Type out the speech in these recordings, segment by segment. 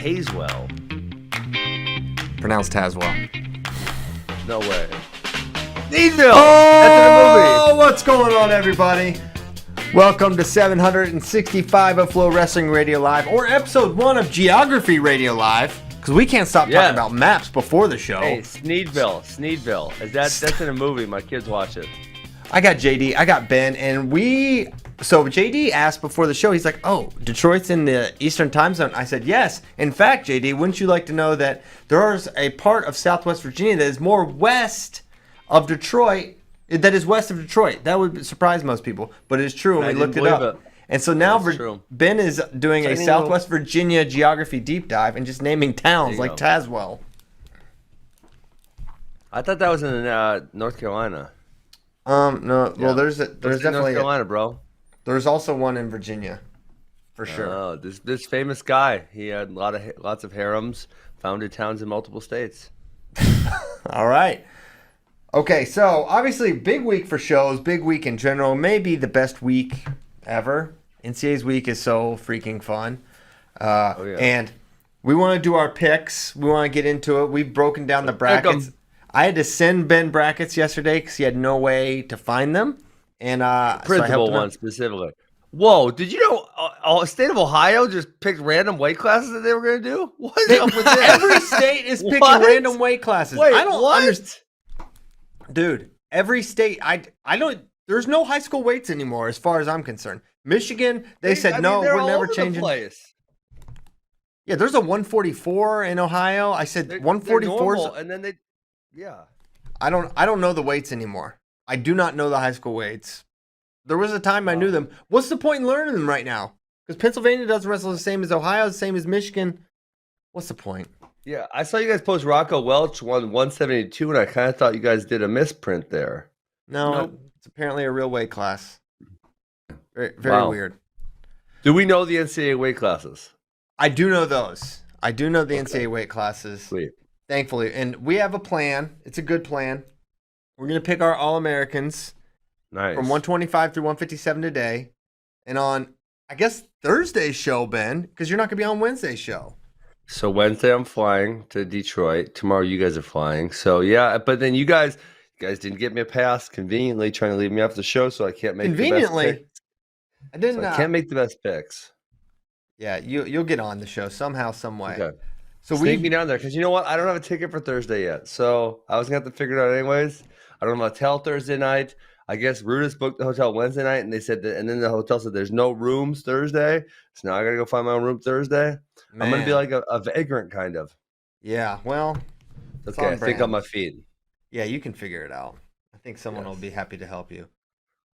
Tazewell. Pronounced Tazwell. No way. Sneedville! Oh, That's in the movie. what's going on, everybody? Welcome to 765 of FloWrestling Radio Live, or episode 1 of Geography Radio Live, because we can't stop talking about maps before the show. Hey, Sneedville. That's in a movie. My kids watch it. I got JD, I got Ben, and so JD asked before the show, he's like, oh, Detroit's in the Eastern time zone. I said, yes. In fact, JD, wouldn't you like to know that there's a part of Southwest Virginia that is more west of Detroit, that is west of Detroit? That would surprise most people, but it's true, and we looked it up. And so now Ben is doing a Southwest Virginia geography deep dive and just naming towns like Tazewell. I thought that was in North Carolina. No. Yeah. Well, there's definitely North Carolina, bro. There's also one in Virginia, for sure. Oh, this famous guy. He had lots of harems, founded towns in multiple states. All right. Okay, so obviously big week for shows, big week in general, maybe the best week ever. NCAA's week is so freaking fun. And we want to do our picks. We want to get into it. We've broken down the brackets. I had to send Ben brackets yesterday because he had no way to find them. And principal one specifically. Whoa, did you know state of Ohio just picked random weight classes that they were going to do? What is up with that? Every state is picking random weight classes. Wait, I don't understand. Dude, every state, I don't, there's no high school weights anymore as far as I'm concerned. Michigan, they said, no, we're never changing. Yeah, there's a 144 in Ohio. I said 144. And then I don't know the weights anymore. I do not know the high school weights. There was a time I knew them. What's the point in learning them right now? Because Pennsylvania doesn't wrestle the same as Ohio, the same as Michigan. What's the point? Yeah, I saw you guys post Rocco Welch won 172, and I kind of thought you guys did a misprint there. No, It's apparently a real weight class. Very weird. Do we know the NCAA weight classes? I do know those. I do know the NCAA weight classes. Sweet. Thankfully. And we have a plan. It's a good plan. We're going to pick our All-Americans from 125 through 157 today. And on, I guess, Thursday's show, Ben, because you're not going to be on Wednesday's show. So Wednesday I'm flying to Detroit. Tomorrow you guys are flying. So yeah, but then you guys didn't get me a pass conveniently, trying to leave me off the show, so I can't make the best picks. I can't make the best picks. Yeah, you'll get on the show somehow, some way. Okay. So sneak me down there, because you know what? I don't have a ticket for Thursday yet, so I was gonna have to figure it out anyways. I don't have a hotel Thursday night. I guess Rudis booked the hotel Wednesday night, and they said and then the hotel said there's no rooms Thursday. So now I gotta go find my own room Thursday. Man. I'm gonna be like a vagrant, kind of. Yeah, well, okay. I think on my feet. Yeah, you can figure it out. I think someone will be happy to help you.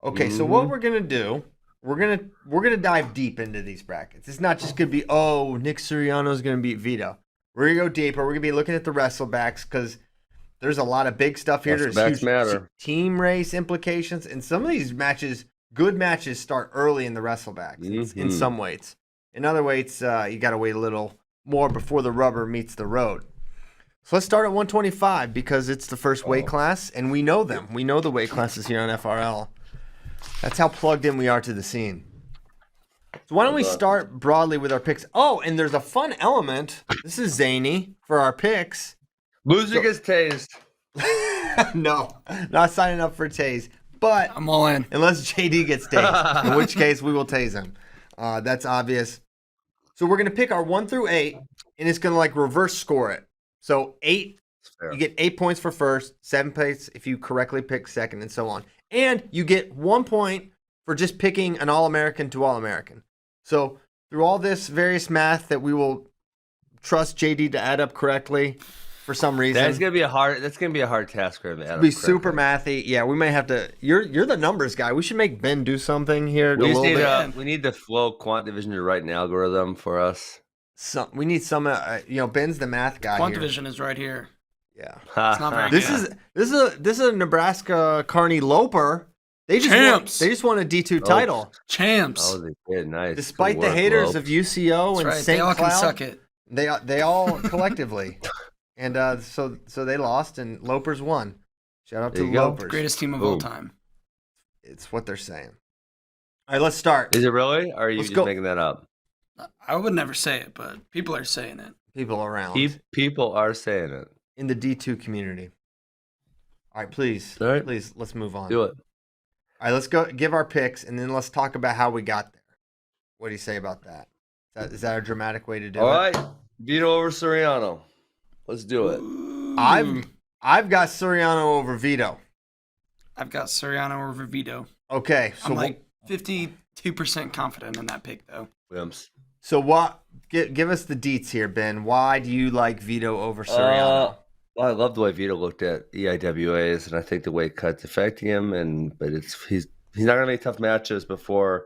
Okay, so what we're gonna do? We're gonna dive deep into these brackets. It's not just gonna be Nick Suriano's gonna beat Vito. We're gonna go deeper. We're gonna be looking at the wrestlebacks because there's a lot of big stuff here. There's huge team race implications, and some of these matches, good matches, start early in the wrestlebacks. In some weights, in other weights, you got to wait a little more before the rubber meets the road. So let's start at 125 because it's the first weight class, and we know them. We know the weight classes here on FRL. That's how plugged in we are to the scene. So why don't we start broadly with our picks? Oh, and there's a fun element. This is zany for our picks. Loser gets tased. No, not signing up for tase. But I'm all in. Unless JD gets tased, in which case we will tase him. That's obvious. So we're gonna pick our 1 through 8, and it's gonna reverse score it. So 8, you get 8 points for first, 7 points if you correctly pick second, and so on. And you get 1 point for just picking an All-American to All-American. So through all this various math that we will trust JD to add up correctly for some reason. That's gonna be a hard task for him to add up. Be super mathy. Yeah, we may have to. You're the numbers guy. We should make Ben do something here. We need the Flow Quant Division to write an algorithm for us. We need some. Ben's the math guy. Quant Division is right here. Yeah, it's not very good. This is a Nebraska Carney Loper. They just won a D2 title. Champs. Oh, they did. Nice. Despite the haters of UCO and St. They all Cloud, can suck it. They all collectively. And so they lost, and Lopers won. Shout out to the Lopers. Greatest team of all time. It's what they're saying. All right, let's start. Is it really? Or are you just making that up? I would never say it, but people are saying it. People around People are saying it. in the D2 community. All right, please, All right. please, let's move on. Do it. All right, let's go give our picks, and then let's talk about how we got there. What do you say about that? Is that a dramatic way to do All it? right. Vito over Soriano. Let's do it. I've got Soriano over Vito. I've got Soriano over Vito. Okay, so I'm like 52% confident in that pick, though. Williams. So what? Give us the deets here, Ben. Why do you like Vito over Soriano? Well, I love the way Vito looked at EIWAs, and I think the weight cut's affecting him. But he's not gonna make tough matches before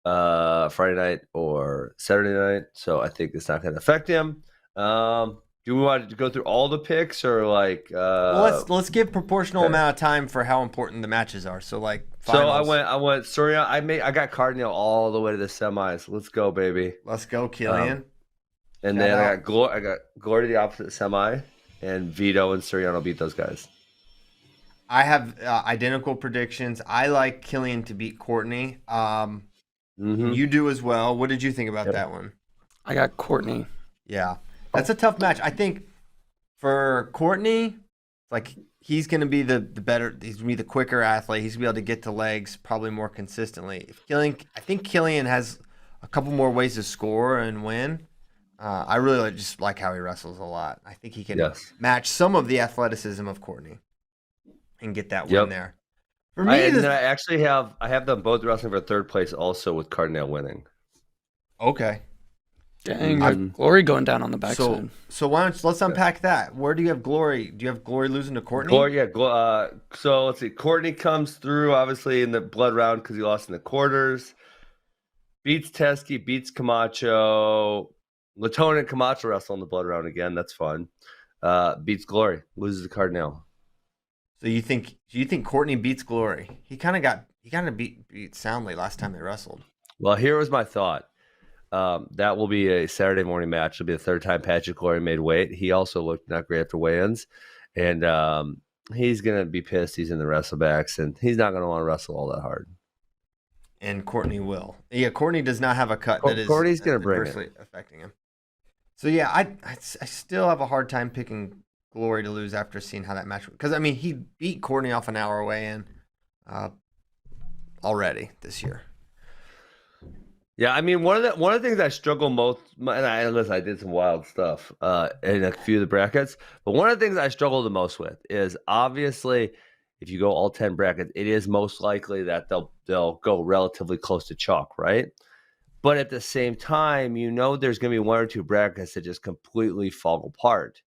Friday night or Saturday night, so I think it's not gonna affect him. Do we want to go through all the picks or like? Well, let's give proportional amount of time for how important the matches are. So like, finals. So I went Soriano. I got Cardinal all the way to the semis. Let's go, baby. Let's go, Killian. And then I got Glory to the opposite semi, and Vito and Soriano beat those guys. I have identical predictions. I like Killian to beat Courtney. You do as well. What did you think about that one? I got Courtney. Yeah, that's a tough match. I think for Courtney, like he's going to be the better. He's going to be the quicker athlete. He's going to be able to get to legs probably more consistently. I think Killian has a couple more ways to score and win. I really just like how he wrestles a lot. I think he can match some of the athleticism of Courtney and get that win there. For me, I have them both wrestling for third place also with Cardinal winning. Okay. Dang, Glory going down on the backside. So let's unpack that. Where do you have Glory? Do you have Glory losing to Courtney? So let's see. Courtney comes through obviously in the blood round because he lost in the quarters. Beats Teskey, beats Camacho. Latona and Camacho wrestle in the blood round again. That's fun. Beats Glory, loses to Cardinal. So you think Courtney beats Glory? He kind of beat soundly last time they wrestled. Well, here was my thought. That will be a Saturday morning match. It'll be the third time Patrick Glory made weight. He also looked not great after weigh-ins, and he's gonna be pissed. He's in the wrestlebacks, and he's not gonna want to wrestle all that hard. And Courtney will. Yeah, Courtney does not have a cut that is Courtney's gonna bring adversely affecting him. So yeah, I still have a hard time picking Glory to lose after seeing how that match went. Because I mean, he beat Courtney off an hour away in already this year. Yeah, I mean, one of the things I struggle most, and I did some wild stuff in a few of the brackets, but one of the things I struggle the most with is obviously if you go all 10 brackets, it is most likely that they'll go relatively close to chalk, right? But at the same time, there's going to be one or two brackets that just completely fall apart.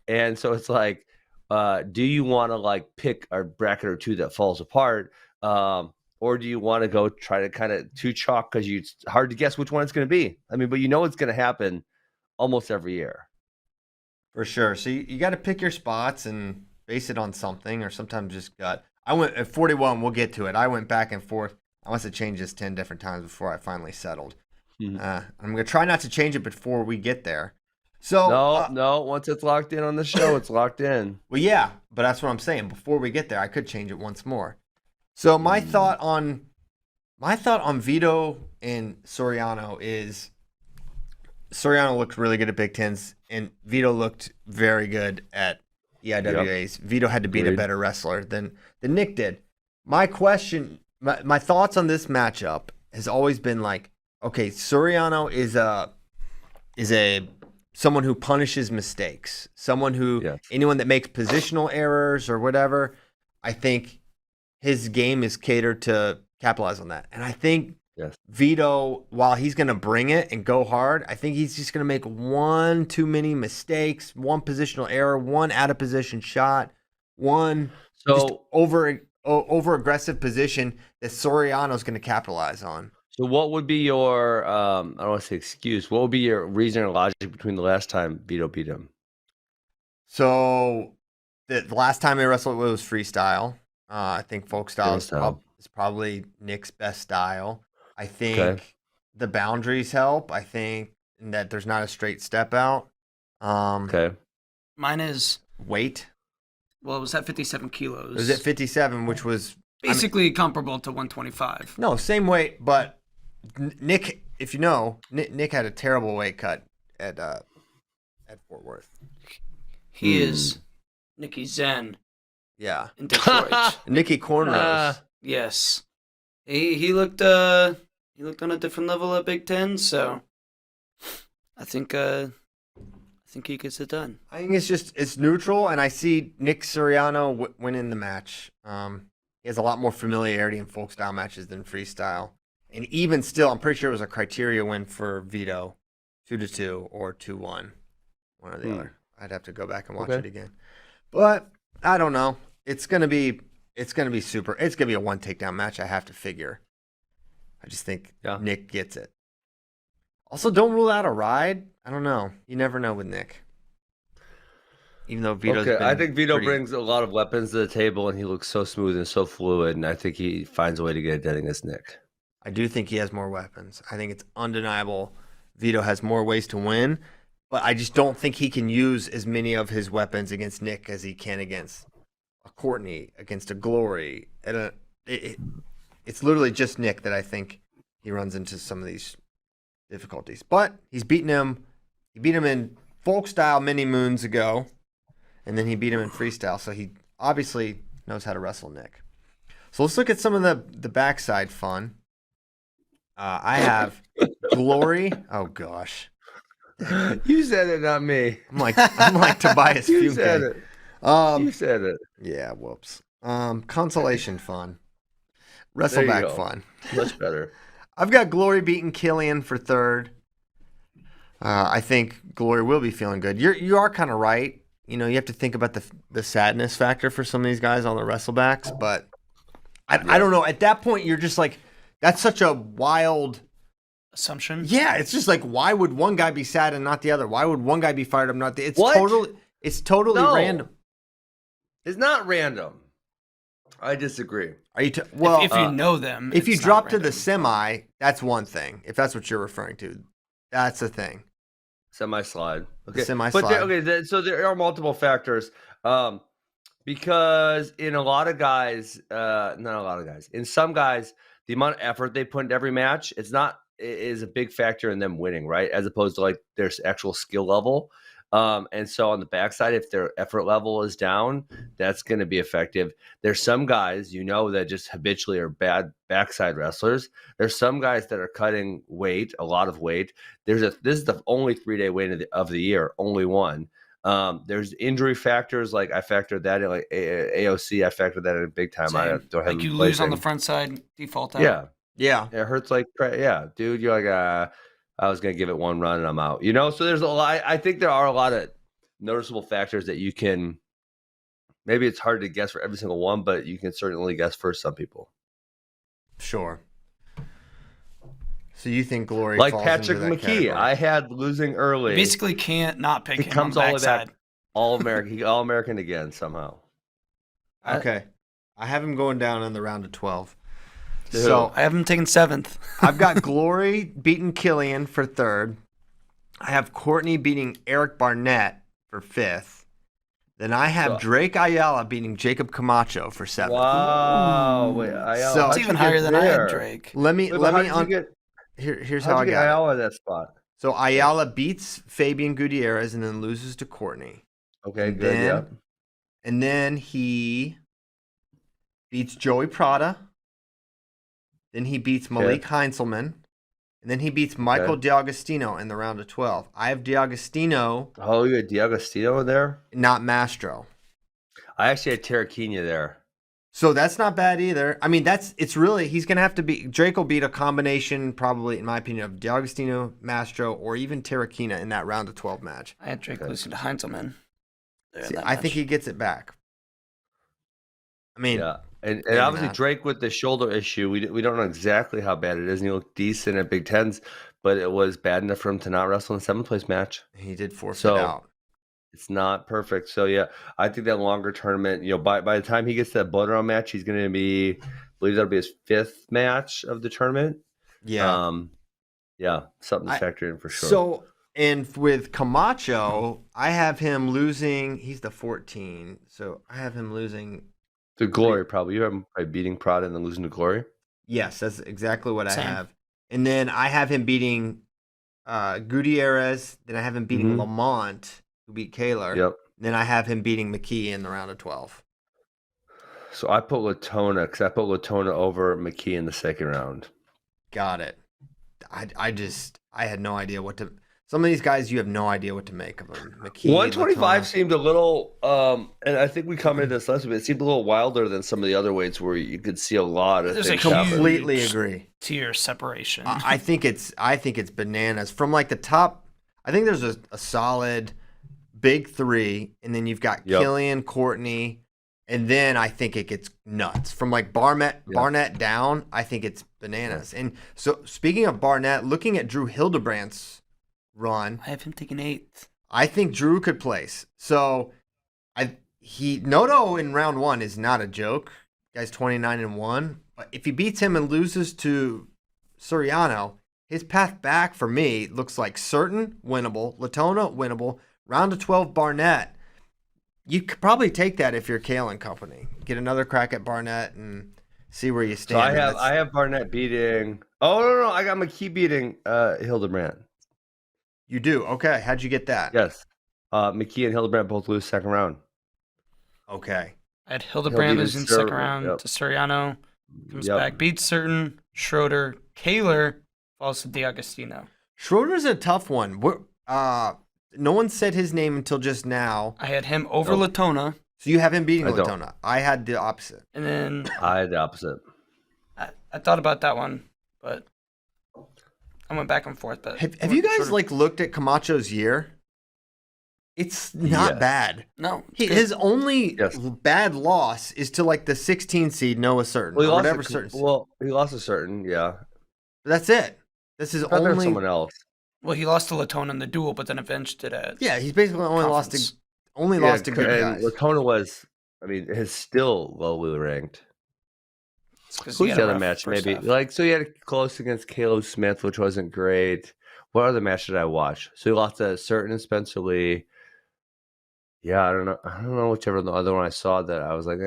And so it's like, do you want to like pick a bracket or two that falls apart? Or do you want to go try to kind of two chalk because it's hard to guess which one it's going to be? I mean, but it's going to happen almost every year. For sure. So you got to pick your spots and base it on something or sometimes just gut. I went at 41. We'll get to it. I went back and forth. I must have changed this 10 different times before I finally settled. I'm going to try not to change it before we get there. So no. Once it's locked in on the show, it's locked in. Well, yeah, but that's what I'm saying. Before we get there, I could change it once more. So my thought on Vito and Soriano is Soriano looked really good at Big Tens, and Vito looked very good at EIWAs. Yep. Vito had to beat a better wrestler than Nick did. My question, my thoughts on this matchup has always been like, okay, Soriano is a someone who punishes mistakes, someone who anyone that makes positional errors or whatever. I think his game is catered to capitalize on that. And I think Vito, while he's going to bring it and go hard, I think he's just going to make one too many mistakes, one positional error, one out of position shot, one just over aggressive position that Soriano's going to capitalize on. So what would be your, I don't want to say excuse, what would be your reason or logic between the last time Vito beat him? So the last time they wrestled, it was freestyle. I think folk style is probably Nick's best style. I think the boundaries help. I think that there's not a straight step out. Mine is weight. Well, it was at 57 kilos. It was at 57, which was basically comparable to 125. No, same weight, but Nick if you know, Nick had a terrible weight cut at Fort Worth. He is Nicky Zen Yeah, in Detroit. Nicky Cornrows. Yes, he looked on a different level at Big Ten, so I think he gets it done. I think it's neutral, and I see Nick Suriano winning the match. He has a lot more familiarity in folk style matches than freestyle, and even still, I'm pretty sure it was a criteria win for Vito, 2-2 or 2-1, one or the other. I'd have to go back and watch it again, but I don't know. It's gonna be super. It's gonna be a one takedown match. I have to figure. I just think Nick gets it. Also, don't rule out a ride. I don't know. You never know with Nick. Even though Vito's I think Vito brings a lot of weapons to the table, and he looks so smooth and so fluid, and I think he finds a way to get it done against Nick. I do think he has more weapons. I think it's undeniable Vito has more ways to win, but I just don't think he can use as many of his weapons against Nick as he can against a Courtney, against a Glory. And it's literally just Nick that I think he runs into some of these difficulties. But he's beaten him. He beat him in folk style many moons ago, and then he beat him in freestyle. So he obviously knows how to wrestle Nick. So let's look at some of the backside fun. I have Glory. Oh gosh, You said it, not me. I'm like Tobias You Funke. said it. You said it. Yeah, whoops. Consolation fun. There you Wrestleback go. fun. Much better. I've got Glory beating Killian for third. I think Glory will be feeling good. You are kind of right. You know, you have to think about the sadness factor for some of these guys on the wrestlebacks, but I don't know. At that point, you're just like, that's such a wild assumption. Yeah, it's just like, why would one guy be sad and not the other? Why would one guy be fired up, not the? It's What? totally No. random. It's not random. I disagree. Are you? Well, if you know them, if you it's not drop to random. the semi, that's one thing. If that's what you're referring to, that's a thing. Semi-slide. Okay. Semi-slide. But so there are multiple factors. Because in a lot of guys, not a lot of guys, in some guys, the amount of effort they put into every match, it is a big factor in them winning, right? As opposed to like their actual skill level. And so on the backside, if their effort level is down, that's going to be effective. There's some guys, that just habitually are bad backside wrestlers. There's some guys that are cutting weight, a lot of weight. This is the only 3-day weight of the year, only one. There's injury factors, like I factored that in, like AOC, I factored that in big time. Same. I don't have like you lose on the front side, default out. Yeah. It hurts like, dude, you're like, I was going to give it one run and I'm out. So there's a lot. I think there are a lot of noticeable factors that you can, maybe it's hard to guess for every single one, but you can certainly guess for some people. Sure. So you think Glory like falls Patrick into that McKee, category. I had losing early. You basically can't not pick He him comes on all the the way backside. back, All-American again somehow. Okay. I have him going down in the round of 12. Dude. So I have him taking 7th. I've got Glory beating Killian for third. I have Courtney beating Eric Barnett for 5th. Then I have Drake Ayala beating Jacob Camacho for 7th. Wow. Wait, Ayala, So- It's even higher than I had Drake. Here's how I got Ayala in that spot. So Ayala beats Fabian Gutierrez and then loses to Courtney. Okay, And good. then- Yeah. And then he beats Joey Prada. Then he beats Malik Heinzelman. And then he beats Michael D'Agostino in the round of 12. I have D'Agostino, Oh, you had D'Agostino there? not Mastro. I actually had Terraquina there. So that's not bad either. I mean, he's going to have to be, Drake will beat a combination, probably, in my opinion, of D'Agostino, Mastro, or even Terraquina in that round of 12 match. I had Drake losing to Heinzelman. See, I think he gets it back. I mean, Yeah. And maybe obviously not. Drake with the shoulder issue, we don't know exactly how bad it is. And he looked decent at Big Tens, but it was bad enough for him to not wrestle in the 7th place match. He did forfeit So- out. It's not perfect. So yeah, I think that longer tournament, by the time he gets to that Bodron match, he's going to be, I believe that'll be his 5th match of the tournament. Yeah. Something to factor in for sure. So, and with Camacho, I have him losing. He's the 14. So I have him losing. the Glory, probably. You have him probably beating Prada and then losing to Glory. Yes, that's exactly what Same. I have. And then I have him beating Gutierrez. Then I have him beating Lamont, who beat Kaler. Yep. Then I have him beating McKee in the round of 12. So I put Latona because I put Latona over McKee in the second round. Got it. I had no idea what to. Some of these guys, you have no idea what to make of them. McKee, 125 Latona. seemed a little, and I think we commented this last week. It seemed a little wilder than some of the other weights where you could see a lot of There's things a happen. Completely agree. Tier separation. I think it's bananas from like the top. I think there's a solid big three, and then you've got Killian, Courtney, and then I think it gets nuts from like Barnett down. I think it's bananas. And so speaking of Barnett, looking at Drew Hildebrandt's run, I have him taking 8th. I think Drew could place. So Noto in round 1 is not a joke. Guy's 29-1. But if he beats him and loses to Soriano, his path back for me looks like certain, winnable, Latona, winnable, round of 12 Barnett. You could probably take that if you're Kale and company. Get another crack at Barnett and see where you stand. So I have Barnett beating. Oh no, I got McKee beating Hildebrand. You do? Okay. How'd you get that? Yes. McKee and Hildebrand both lose second round. Okay. I had Hildebrand losing second round Yep. to Soriano. Comes Yep. back, beats Certain, Schroeder, Kaler, falls to DiAgostino. Schroeder's a tough one. No one said his name until just now. I had him over Latona, So you have him beating I don't. Latona. I had the opposite. and then I had the opposite. I thought about that one, but I went back and forth. But Have you guys looked at Camacho's year? It's not Yes. bad. No, it's good. His only Yes. bad loss is to like the 16 seed Noah Certain Well, or whatever Certain. he lost a certain, yeah. That's it. This is I thought there was only. someone else. Well, he lost to Latona in the duel, but then avenged it at Yeah, he's basically only lost conference. to good and guys. Latona was, I mean, is still lowly ranked. It's 'cause he Who's had the a other rough match? first Maybe half. like so. He had close against Caleb Smith, which wasn't great. What other match did I watch? So he lost to Certain and Spencer Lee. Yeah, I don't know whichever the other one I saw that I was like,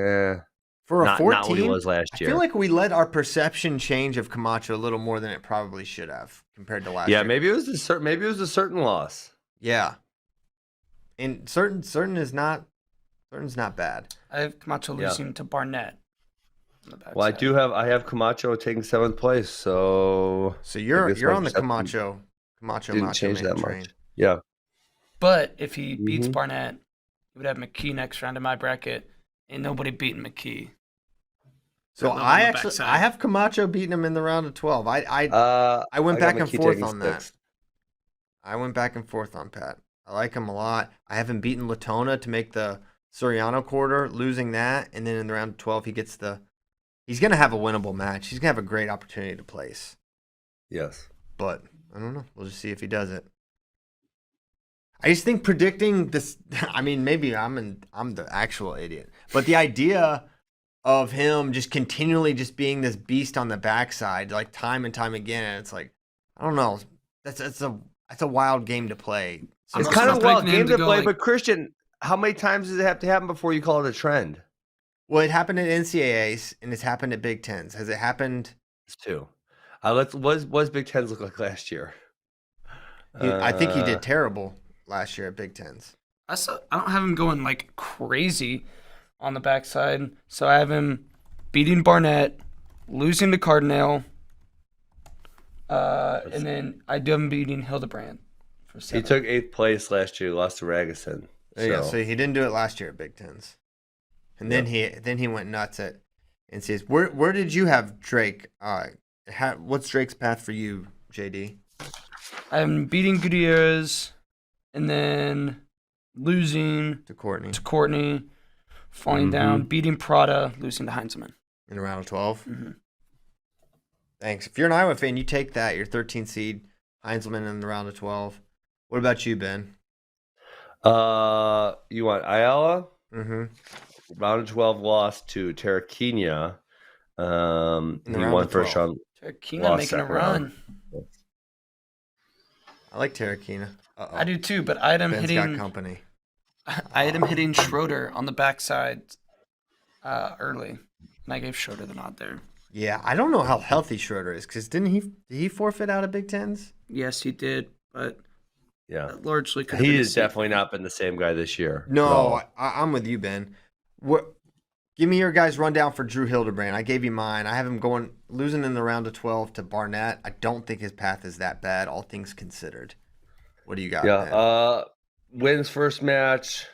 For a not 14, what he was I last year. feel like we let our perception change of Camacho a little more than it probably should have compared to last Yeah, year. maybe it was a certain loss. Yeah. And certain is not bad. I have Camacho Yeah. losing to Barnett. On the Well, backside. I have Camacho taking 7th place, so So I you're guess my on the perception Camacho didn't Macho change Man that train. much. Yeah, But if he beats Mhm. Barnett, he would have McKee next round in my bracket. Ain't nobody beating McKee. So Got love I on the actually backside. I have Camacho beating him in the round of 12. I went got back and McKee forth taking on that. 6th. I went back and forth on Pat. I like him a lot. I have him beating Latona to make the Soriano quarter, losing that, and then in the round of 12 he's going to have a winnable match. He's going to have a great opportunity to place. Yes. But I don't know. We'll just see if he does it. I just think predicting this. I mean, maybe I'm the actual idiot, but the idea of him just continually just being this beast on the backside, like time and time again, it's like I don't know. That's a wild game to play. So I'm It's also kind of a not wild predicting him game to to go, play, like- but Christian, how many times does it have to happen before you call it a trend? well, it happened at NCAAs and it's happened at Big Tens. Has it happened? It's 2. What Big Tens look like last year? I think he did terrible last year at Big Tens. I don't have him going like crazy on the backside. So I have him beating Barnett, losing to Cardinale, and then I do have him beating Hildebrand for He 7. took 8th place last year, lost to Ragusan. Yeah, so he didn't do it last year at Big Tens, and then he went nuts at NCAAs. Where did you have Drake? What's Drake's path for you, JD? I'm beating Gutierrez, and then losing To Courtney to Courtney, falling down, beating Prada, losing to Heinzman. in the round of 12. Mm-hmm. Thanks. If you're an Iowa fan, you take that. You're 13 seed, Heinzelman in the round of 12. What about you, Ben? You want Ayala? Mm-hmm. Round of 12 lost to Terraquina. In the He round won of first 12. round. Terraquina Lost making a second round. run. I like Terraquina. I do too, but I had him Ben's got hitting. company. I had him hitting Schroeder on the backside early, and I gave Schroeder the nod there. Yeah, I don't know how healthy Schroeder is because did he forfeit out of Big Tens? Yes, he did, but Yeah. that largely could have He been has a definitely safety. not been the same guy this year. at No, all. I'm with you, Ben. What? Give me your guys' rundown for Drew Hildebrand. I gave you mine. I have him losing in the round of 12 to Barnett. I don't think his path is that bad, all things considered. What do you got, Ben? Yeah. Wins first match,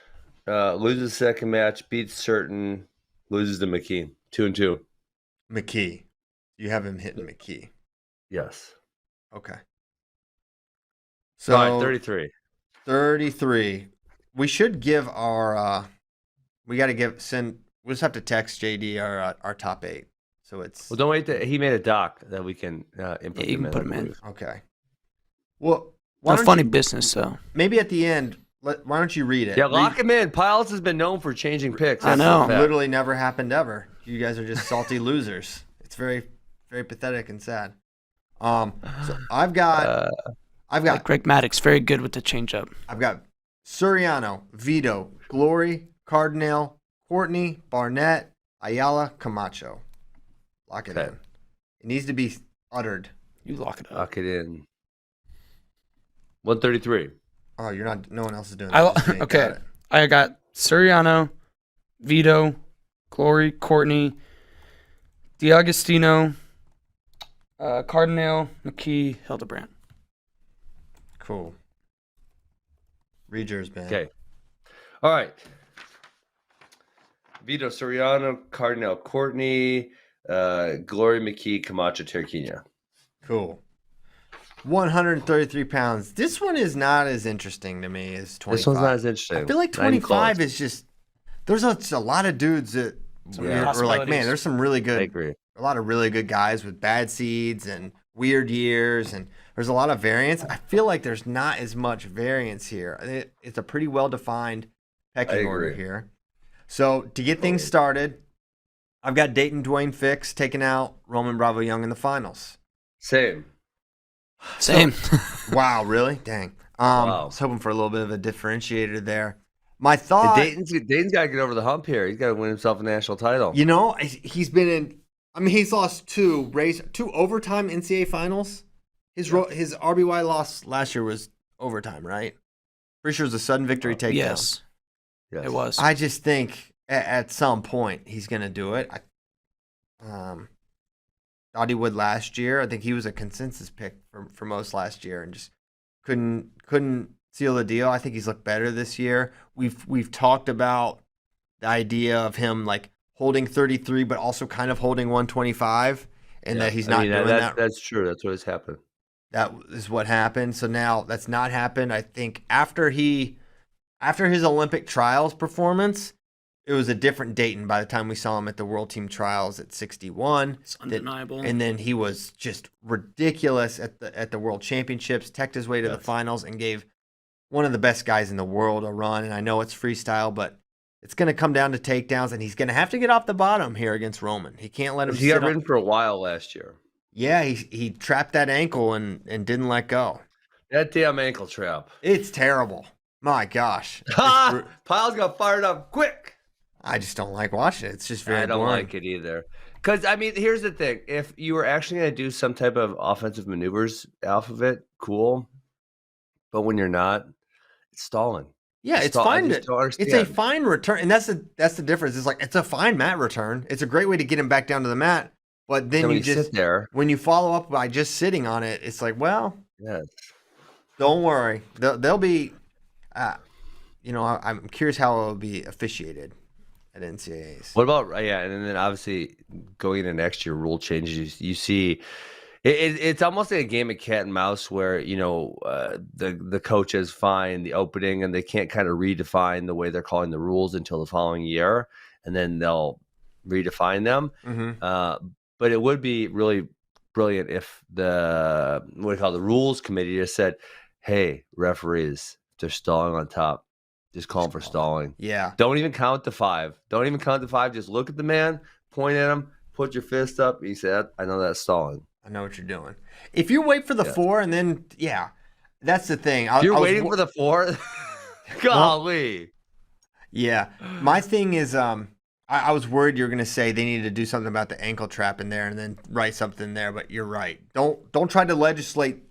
loses second match, beats certain, loses to McKee. 2-2. McKee. You have him hitting McKee. Yes. Okay. So, all right, So 33. 33. We should give our we got to we'll just have to text JD our top 8. So it's Well, don't wait. He made a doc that we can input Yeah, you him can put him I in. believe. okay. Well, why No don't funny you, business, though. maybe at the end, why don't you read it? Yeah, lock him in. Piles has been known for changing picks. I That's know. a fact. Literally never happened ever. You guys are just salty losers. It's very, very pathetic and sad. So I've got Like Greg Maddox, very good with the changeup. Suriano, Vito, Glory, Cardinale, Courtney, Barnett, Ayala, Camacho. Lock it Okay. in. It needs to be uttered. You lock it up. Lock it in. 133. Oh, you're not. No one else is doing I that. Just me. okay. Got it. I got Suriano, Vito, Glory, Courtney, DiAgostino, Cardinale, McKee, Hildebrand. Cool. Read yours, man. Okay. All right. Vito Soriano, Cardinale Courtney, Glory McKee, Camacho Terquina. Cool. 133 pounds. This one is not as interesting to me as 25. This one's not as interesting. I feel like Not even 25 close. is just. There's a lot of dudes that Some are like, man, possibilities. there's some really I good, agree. a lot of really good guys with bad seeds and weird years, and there's a lot of variance. I feel like there's not as much variance here. It's a pretty well defined pecking order agree. here. So to get things started, I've got Dayton Dwayne Fix taking out Roman Bravo Young in the finals. Same. Same. Wow, really? Dang. Wow. I was hoping for a little bit of a differentiator there. My thought, Dayton's got to get over the hump here. He's got to win himself a national title. you know, he's been in. I mean, he's lost two overtime NCAA finals. His RBY loss last year was overtime, right? Pretty sure it was a sudden victory takedown. Yes, Yes. it was. I just think at some point he's going to do it. Thought he would last year. I think he was a consensus pick for most last year, and just couldn't seal the deal. I think he's looked better this year. We've talked about the idea of him like holding 33, but also kind of holding 125, and that he's not doing that. That's true. That's what has happened. That is what happened. So now that's not happened. I think after his Olympic trials performance, it was a different Dayton by the time we saw him at the World Team Trials at 61. It's undeniable. And then he was just ridiculous at the World Championships, teched his way to the finals, and gave one of the best guys in the world a run. And I know it's freestyle, but it's going to come down to takedowns, and he's going to have to get off the bottom here against Roman. He can't let him He got ridden for a while last year. Yeah, he trapped that ankle and didn't let go. That damn ankle trap. It's terrible. My gosh. Piles got fired up quick. I just don't like watching it. It's just very I don't boring. like it either. Because, I mean, here's the thing. If you were actually going to do some type of offensive maneuvers off of it, cool. But when you're not, it's stalling. Yeah, it's fine. I just don't It's a understand. fine return, and that's the difference. It's like it's a fine mat return. It's a great way to get him back down to the mat. But then So you when just sit there. when you follow up by just sitting on it, it's like, well, Yes. don't worry. They'll be, I'm curious how it'll be officiated at NCAAs. What about, and then obviously going into next year, rule changes. You see, it's almost like a game of cat and mouse where, the coaches find the opening and they can't kind of redefine the way they're calling the rules until the following year, and then they'll redefine them. Mm-hmm. But it would be really brilliant if the rules committee just said, hey, referees, they're stalling on top. Just call them for stalling. Yeah. Don't even count to 5. Don't even count to 5. Just look at the man, point at him, put your fist up. He said, I know that's stalling. I know what you're doing. If you wait for the 4 and then, that's the thing. You're waiting for the 4? Golly. Yeah. My thing is, I was worried you were going to say they needed to do something about the ankle trap in there and then write something there, but you're right. Don't try to legislate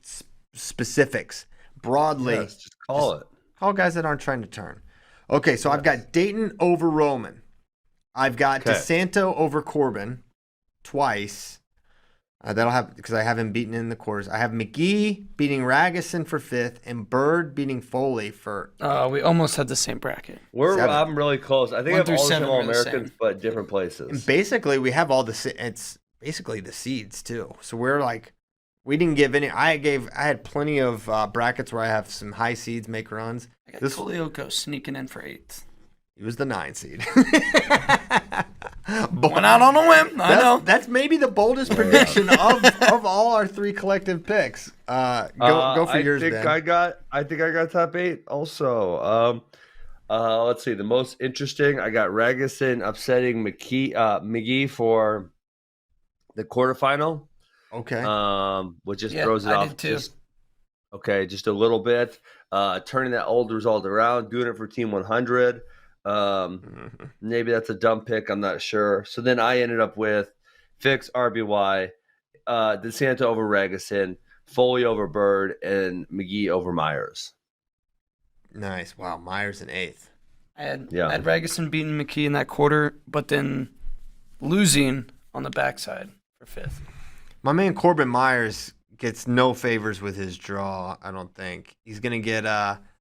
specifics. Broadly, Yes, just call it. Call guys that aren't trying to turn. Okay, so I've got Dayton over Roman. I've got DeSanto over Corbin twice. That'll have because I have him beaten in the quarters. I have McGee beating Ragusin for 5th and Bird beating Foley for. We almost had the same bracket. I'm really close. I think I have all the same All-Americans, but different places. And basically, we have all it's basically the seeds too. So we're like, we didn't give any. I had plenty of brackets where I have some high seeds make runs. I got Kolioko sneaking in for 8th. He was the 9 seed. Went out on a whim. I know. That's maybe the boldest prediction of all our 3 collective picks. Go for yours, Ben. I think I got top 8 also. Let's see. The most interesting, I got Ragusin upsetting McGee for the quarterfinal. Okay. Which just throws it off. Did too. Just a little bit. Turning that old result around, doing it for Team 100. Maybe that's a dumb pick. I'm not sure. So then I ended up with Fix RBY, DeSanto over Ragusin, Foley over Bird, and McGee over Myers. Nice. Wow. Myers in 8th. I had Ragusin beating McKee in that quarter, but then losing on the backside for 5th. My man Corbin Myers gets no favors with his draw, I don't think. He's going to get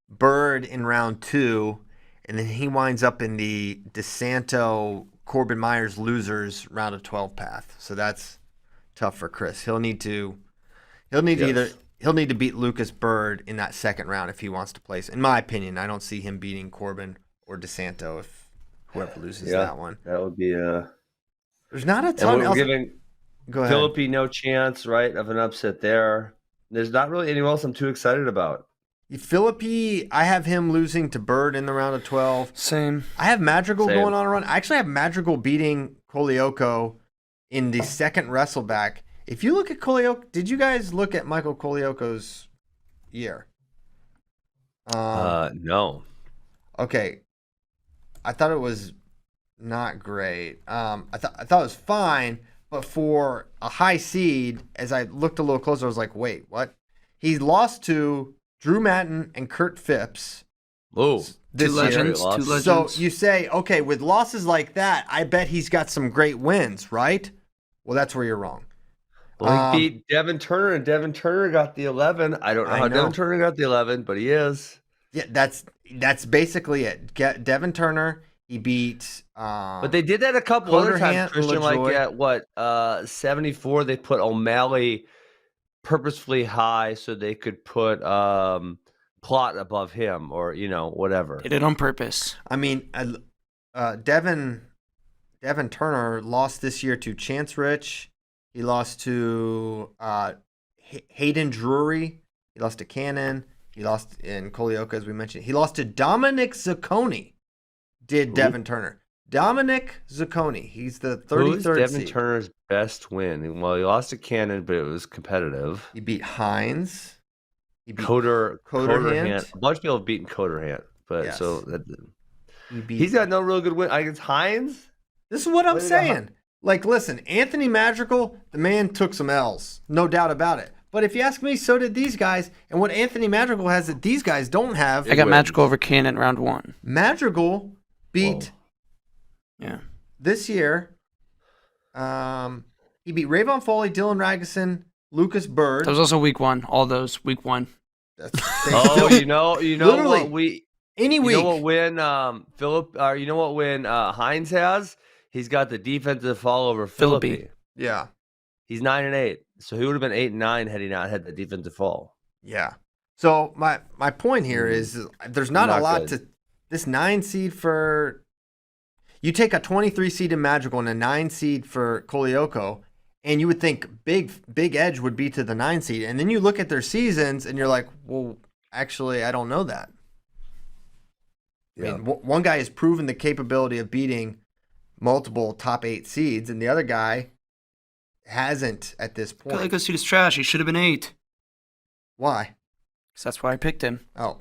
Bird in round 2, and then he winds up in the DeSanto Corbin Myers losers round of 12 path. So that's tough for Chris. He'll need to beat Lucas Bird in that second round if he wants to place. In my opinion, I don't see him beating Corbin or DeSanto if whoever loses that one. That would be There's not a ton else. Go ahead. Philippi no chance, right, of an upset there. There's not really anyone else I'm too excited about. Philippi, I have him losing to Bird in the round of 12. Same. I have Madrigal going on a run. I actually have Madrigal beating Kolioko in the second wrestleback. If you look at Kolioko, did you guys look at Michael Kolioko's year? No. Okay. I thought it was not great. I thought it was fine, but for a high seed, as I looked a little closer, I was like, wait, what? He lost to Drew Matton and Kurt Phipps. Oh, two legends. So you say, okay, with losses like that, I bet he's got some great wins, right? Well, that's where you're wrong. Well, he beat Devon Turner, and Devon Turner got the 11. I don't know how Devon Turner got the 11, but he is. Yeah, that's basically it. Devon Turner, he beat. But they did that a couple other times, Christian. Like at 74, they put O'Malley purposefully high so they could put Plot above him, or whatever. Did it on purpose. I mean, Devon Turner lost this year to Chance Rich. He lost to Hayden Drury. He lost to Cannon. He lost in Kolioka, as we mentioned. He lost to Dominic Zacconi. Devon Turner. Dominic Zacconi. He's the 33rd Who's Devon seed. Turner's best win? Well, he lost to Cannon, but it was competitive. He beat Hines. He beat Coderhant. Coderhant. A bunch of people have beaten Coderhant, but Yes. he's got no real good win against Hines. This is what I'm saying. Like, listen, Anthony Madrigal, the man took some L's, no doubt about it. But if you ask me, so did these guys. And what Anthony Madrigal has that these guys don't have. I got Madrigal over Cannon round 1. Madrigal beat Yeah. this year. He beat Rayvon Foley, Dylan Ragusin, Lucas Bird. That was also week 1. All those week 1. You know Literally, what any week. You know what win Philip? You know what win Hines has? He's got the defensive fall over Philippi. Yeah. He's 9-8, so he would have been 8-9 had he not had the defensive fall. Yeah. So my point here is there's not a lot to this 9 seed for. You take a 23 seed in Madrigal and a 9 seed for Kolioko, and you would think big edge would be to the 9 seed, and then you look at their seasons and you're like, well, actually, I don't know that. Yeah. I mean, one guy has proven the capability of beating multiple top 8 seeds, and the other guy hasn't at this point. Kolioko seed is trash. He should have been 8. Why? Because that's why I picked him. Oh.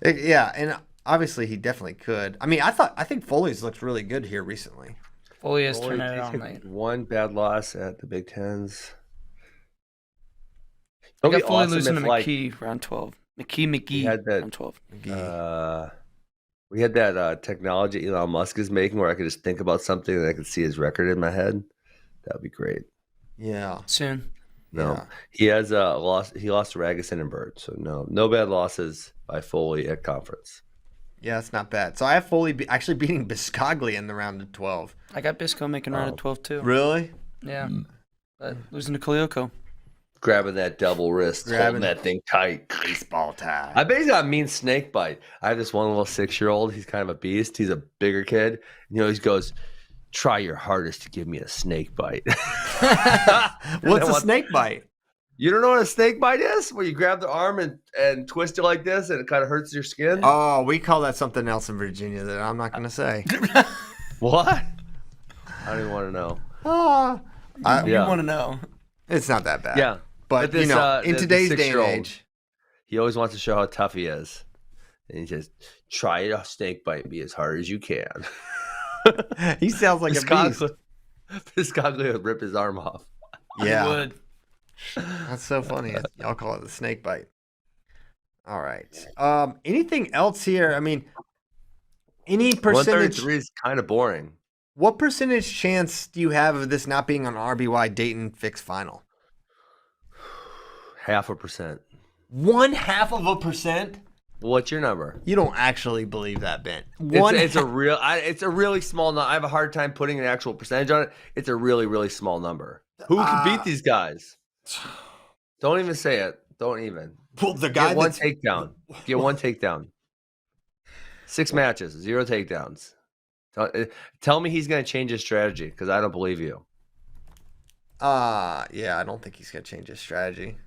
Yeah, and Obviously, he definitely could. I mean, I think Foley's looked really good here recently. Foley has Only turned it they on took late. one bad loss at the Big Tens. I It'll be got Foley awesome losing if to like McKee round 12. we McKee had that round 12. we had that technology Elon Musk is making where I could just think about something and I could see his record in my head. That would be great. Yeah. Soon. No, Yeah. he has lost. He lost to Ragusan and Bird, so no bad losses by Foley at conference. Yeah, it's not bad. So I have Foley actually beating Biscaglia in the round of 12. I got Bisco making round of 12 too. Really? Yeah. But losing to Kalioko. Grabbing that double wrist, holding that thing tight. Baseball tie. I bet he's got a mean snake bite. I have this one little 6-year-old. He's kind of a beast. He's a bigger kid. He always goes, "Try your hardest to give me a snake bite." What's a snake bite? You don't know what a snake bite is? Where you grab the arm and twist it like this and it kind of hurts your skin? Oh, we call that something else in Virginia that I'm not going to say. What? I don't even want to know. You want to know. It's not that bad. Yeah. But, this, in today's day and 6-year-old, age. he always wants to show how tough he is. And he says, "Try a snake bite me as hard as you can." He sounds like a beast. Piscaglia would rip his arm off. Yeah. He would. That's so funny. Y'all call it the snake bite. All right. Anything else here? I mean, any percentage? 133 is kind of boring. What percentage chance do you have of this not being an RBY Dayton fixed final? 0.5%. 0.5%? What's your number? You don't actually believe that, Ben. It's a really small number. I have a hard time putting an actual percentage on it. It's a really, really small number. Who can beat these guys? Don't even say it. Don't even. Well, the guy Get one takedown. Get one takedown. 6 matches, 0 takedowns. Tell me he's going to change his strategy because I don't believe you. Yeah, I don't think he's going to change his strategy.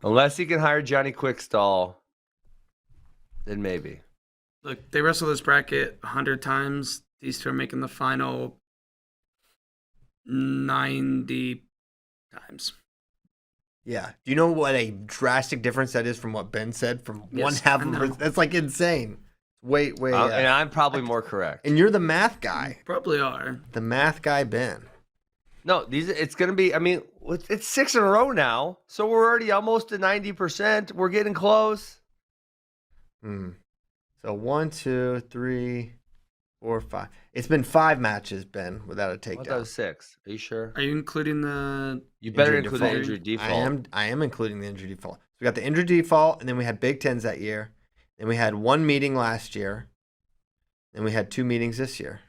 Unless he can hire Johnny Quickstall, then maybe. Look, they wrestled this bracket 100 times. These two are making the final 90 times. Yeah. Do you know what a drastic difference that is from what Ben said? From Yes, 0.5%? That's like insane. Way. And I'm probably more correct. And you're the math guy. Probably are. The math guy, Ben. No, it's going to be, I mean, it's 6 in a row now. So we're already almost to 90%. We're getting close. So 1, 2, 3, 4, 5. It's been 5 matches, Ben, without a takedown. That was 6. Are you sure? Are you including the... You better Injury include default. the injury default. I am including the injury default. So we got the injury default, and then we had Big Tens that year. Then we had 1 meeting last year. Then we had 2 meetings this year.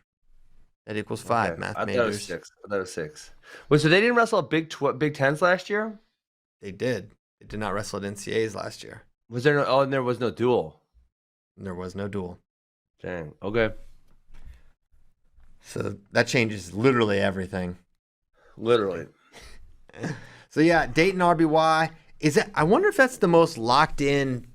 That equals 5, Okay. math I majors. thought it was 6. Wait, so they didn't wrestle at Big Tens last year? They did. They did not wrestle at NCAs last year. Was there no? Oh, and there was no duel. And there was no duel. Dang. Okay. So that changes literally everything. Literally. So yeah, Dayton RBY. I wonder if that's the most locked in.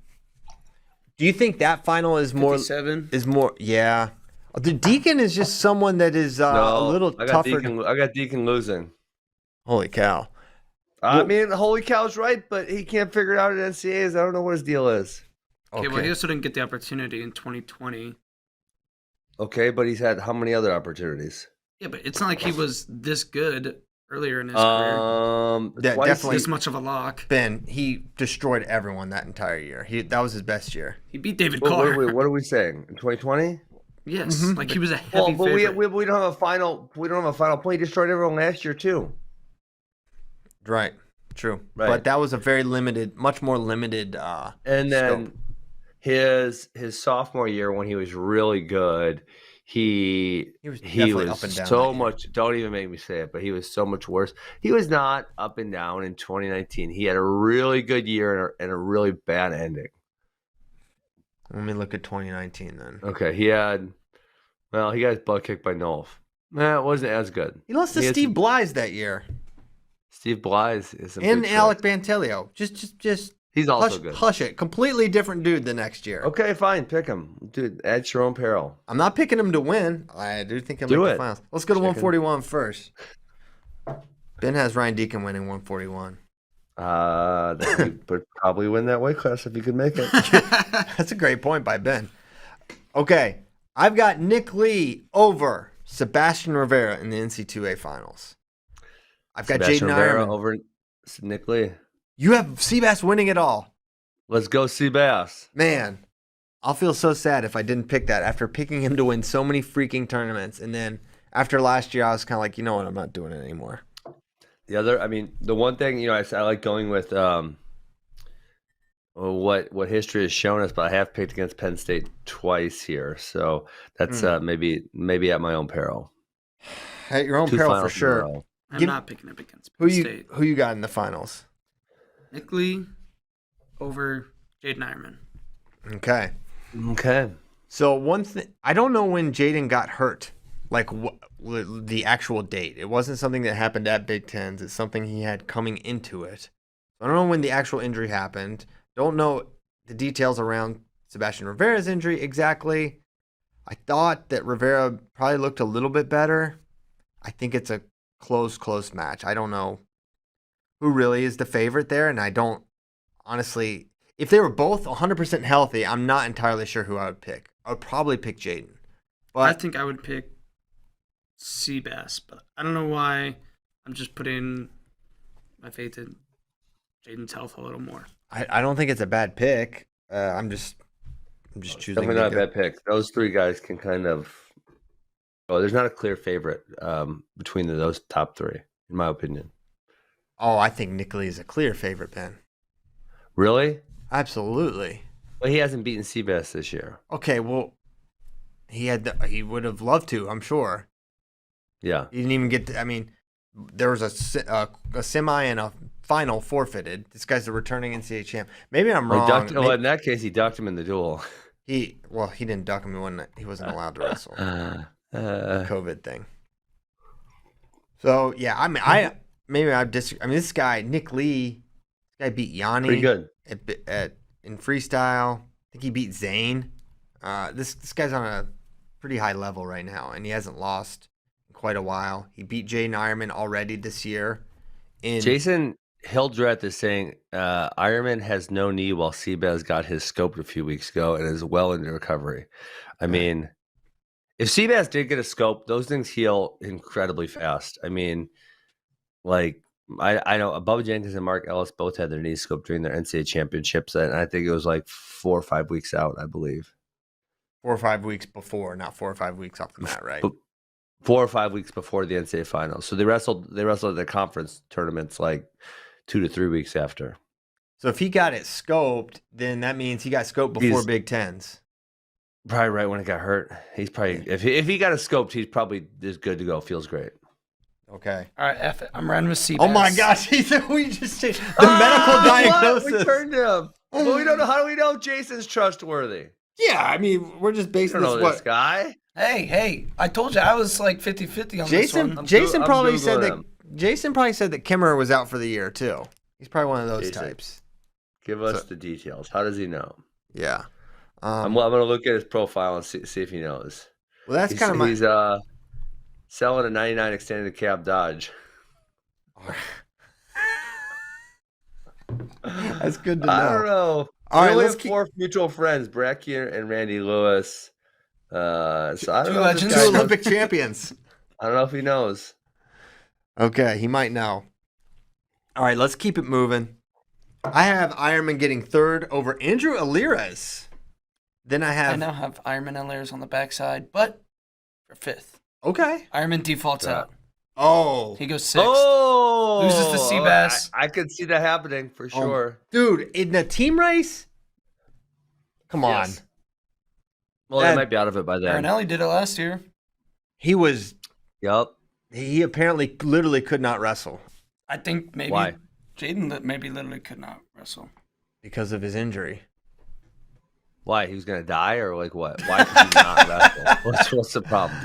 Do you think that final is more? 57? Is more? Yeah. The Deacon is just someone that is a little tougher. I got Deacon losing. Holy cow! I mean, holy cow's right, but he can't figure it out at NCAAs. I don't know what his deal is. Okay, well, he also didn't get the opportunity in 2020. Okay, but he's had how many other opportunities? Yeah, but it's not like he was this good earlier in his career. Yeah, definitely This much of a lock. Ben, he destroyed everyone that entire year. That was his best year. He beat David Carr. Wait, what are we saying? In 2020? Yes, like he was a heavy but favorite. we don't have a final. We don't have a final point. He destroyed everyone last year too. Right. True. Right. But that was a very limited, much more limited. And then scope. his sophomore year when he was really good, he was he definitely was up and down so that year. much. Don't even make me say it, but he was so much worse. He was not up and down in 2019. He had a really good year and a really bad ending. Let me look at 2019 then. Okay, he got his butt kicked by Nolf. It wasn't as good. He lost to Steve Blythe that year. Steve Blythe is a And big Alec trick. Bantelio. Just He's also good. Hush it. Completely different dude the next year. Okay, fine. Pick him. Dude, at your own peril. I'm not picking him to win. I do think he'll Do make it. the finals. Let's go to Chicken. 141 first. Ben has Ryan Deacon winning 141. That he would probably win that weight class if he could make it. That's a great point by Ben. Okay, I've got Nick Lee over Sebastian Rivera in the NC2A finals. I've got Sebastian Jaden Rivera Ironman. over Nick Lee. You have Seabass winning it all. Let's go, Seabass. Man, I'll feel so sad if I didn't pick that after picking him to win so many freaking tournaments. And then after last year, I was kind of like, you know what? I'm not doing it anymore. The one thing, I like going with what history has shown us, but I have picked against Penn State twice here. So that's maybe at my own peril. At your own peril for sure. I'm not picking up against Who Penn State. Who you got in the finals? Nick Lee over Jaden Ironman. Okay. So one thing, I don't know when Jaden got hurt, like the actual date. It wasn't something that happened at Big Tens. It's something he had coming into it. I don't know when the actual injury happened. Don't know the details around Sebastian Rivera's injury exactly. I thought that Rivera probably looked a little bit better. I think it's a close match. I don't know who really is the favorite there, and I don't honestly. If they were both 100% healthy, I'm not entirely sure who I would pick. I would probably pick Jaden. But I think I would pick Seabass, but I don't know why. I'm just putting my faith in Jaden's health a little more. I don't think it's a bad pick. I'm just choosing. Definitely not a bad pick. Those three guys can kind of. Oh, there's not a clear favorite between those top three, in my opinion. Oh, I think Nick Lee is a clear favorite, Ben. Really? Absolutely. Well, he hasn't beaten Seabass this year. Okay, well, he would have loved to, I'm sure. Yeah. He didn't even get to, there was a semi and a final forfeited. This guy's the returning NCAA champ. Maybe I'm wrong. In that case, he ducked him in the duel. He didn't duck him. He wasn't allowed to wrestle. COVID thing. So, yeah, I disagree. This guy, Nick Lee, this guy beat Yanni. Pretty good. In freestyle. I think he beat Zane. This guy's on a pretty high level right now, and he hasn't lost in quite a while. He beat Jaden Ironman already this year. Jason Hildebrand is saying Ironman has no knee while Seabass got his scoped a few weeks ago and is well into recovery. I mean, if Seabass did get a scope, those things heal incredibly fast. I know Bubba Jenkins and Mark Ellis both had their knees scoped during their NCAA championships, and I think it was like 4 or 5 weeks out, I believe. 4 or 5 weeks before, not 4 or 5 weeks off the mat, right? 4 or 5 weeks before the NCAA finals. So they wrestled at the conference tournaments like 2 to 3 weeks after. So if he got it scoped, then that means he got scoped before Big Tens. Probably right when it got hurt. He's probably if he got it scoped, he's probably is good to go. Feels great. Okay. All right, F it. I'm running with Seabass. Oh my gosh, we just changed the medical diagnosis. What? We turned him. Well, we don't know. How do we know Jason's trustworthy? Yeah, we're just basing this guy. Hey, I told you I was like 50-50 on this one. Jason probably said that Kimmerer was out for the year too. He's probably one of those types. Give us the details. How does he know? Yeah. I'm going to look at his profile and see if he knows. Well, that's kind of He's selling a 99 extended cab Dodge. That's good to know. I don't know. All right, let's keep 4 mutual friends, Bracky and Randy Lewis. So I don't know. 2 Olympic champions. I don't know if he knows. Okay, he might know. All right, let's keep it moving. I have Ironman getting 3rd over Andrew Alirez. Then I now have Ironman Alirez on the backside, but for 5th. Okay. Ironman defaults out. Oh. He goes 6th. Oh. Loses to Seabass. I could see that happening for sure. Dude, in the team race? Come on. Well, they might be out of it by then. Marinelli did it last year. He was. Yep. He apparently literally could not wrestle. I think maybe Why? Jaden maybe literally could not wrestle. Because of his injury. Why? He was going to die or like what? Why could he not wrestle? What's the problem?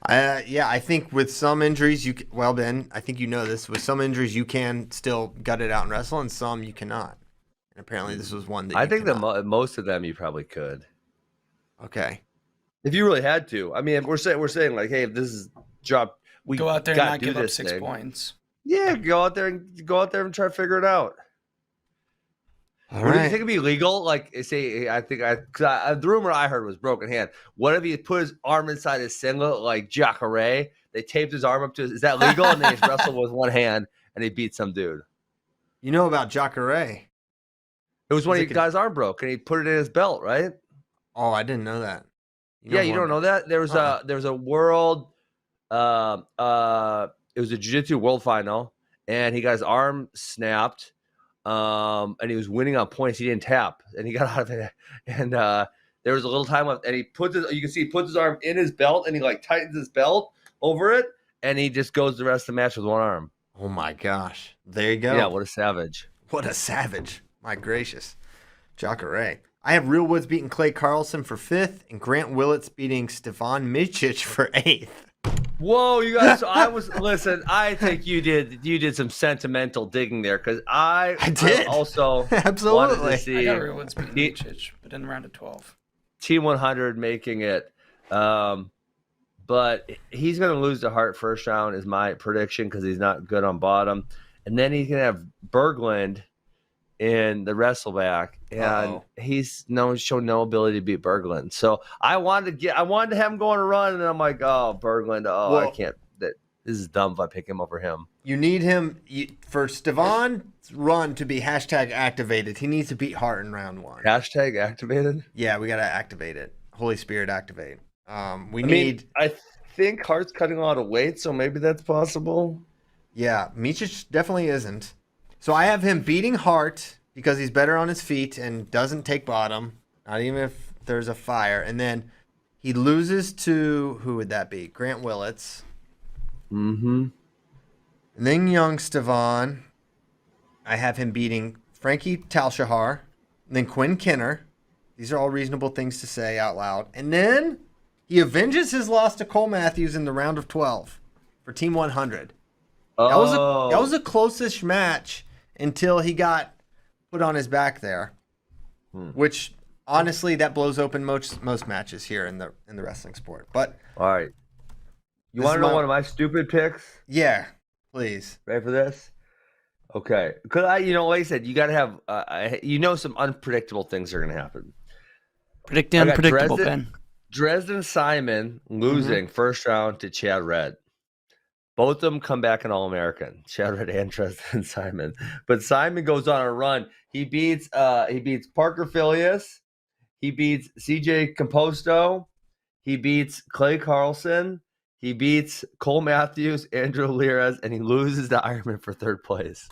I think with some injuries, Ben, I think you know this. With some injuries, you can still gut it out and wrestle, and some you cannot. And apparently, this was one that I think that most of them you probably could. Okay. If you really had to. We're saying like, hey, if this is job, we go out there and not give up 6 thing. points. Yeah, go out there and try to figure it out. All Would you right. think it'd be legal? Like, say, the rumor I heard was broken hand. What if he put his arm inside his singlet like Jacare? They taped his arm up to his. Is that legal? And then he wrestled with one hand and he beat some dude. You know about Jacare? It was when he He's like got his arm broke and he put it in his belt, right? Oh, I didn't know that. You don't know that? There was a world it was a jiu-jitsu world final and he got his arm snapped. And he was winning on points. He didn't tap, and he got out of it. And there was a little time left, and he puts his arm in his belt, and he like tightens his belt over it, and he just goes the rest of the match with one arm. Oh my gosh! There you go. Yeah, what a savage! What a savage! My gracious, Jacare. I have Real Woods beating Clay Carlson for 5th, and Grant Willits beating Stefan Micic for 8th. Whoa, you guys! So listen. I think you did some sentimental digging there because I did also absolutely. I wanted to see got Real Woods beating Micic, but in the round of 12. T100 making it. But he's going to lose to Hart first round is my prediction because he's not good on bottom. And then he's going to have Berglund in the wrestleback, and he's shown no ability to beat Berglund. So I wanted to have him go on a run, and then I'm like, oh, Berglund, I can't. This is dumb if I pick him over him. You need him for Stefan's run to be #activated. He needs to beat Hart in round 1. #activated? Yeah, we got to activate it. Holy Spirit activate. I think Hart's cutting a lot of weight, so maybe that's possible. Yeah, Micic definitely isn't. So I have him beating Hart because he's better on his feet and doesn't take bottom, not even if there's a fire. And then he loses to, who would that be? Grant Willits. Mm-hmm. And then young Stevan, I have him beating Frankie Talshahar, and then Quinn Kinner. These are all reasonable things to say out loud. And then he avenges his loss to Cole Matthews in the round of 12 for Team 100. That was a close-ish match until he got put on his back there, which honestly that blows open most matches here in the wrestling sport. But all right, you want to know one of my stupid picks? Yeah, please. Ready for this? Okay, because like I said, you got to have some unpredictable things are going to happen. Predict the unpredictable, Ben. Dresden Simon losing first round to Chad Red. Both of them come back an All-American, Chad Red and Dresden Simon. But Simon goes on a run. He beats Parker Filius. He beats CJ Composto. He beats Clay Carlson. He beats Cole Matthews, Andrew Liras, and he loses to Ironman for 3rd place.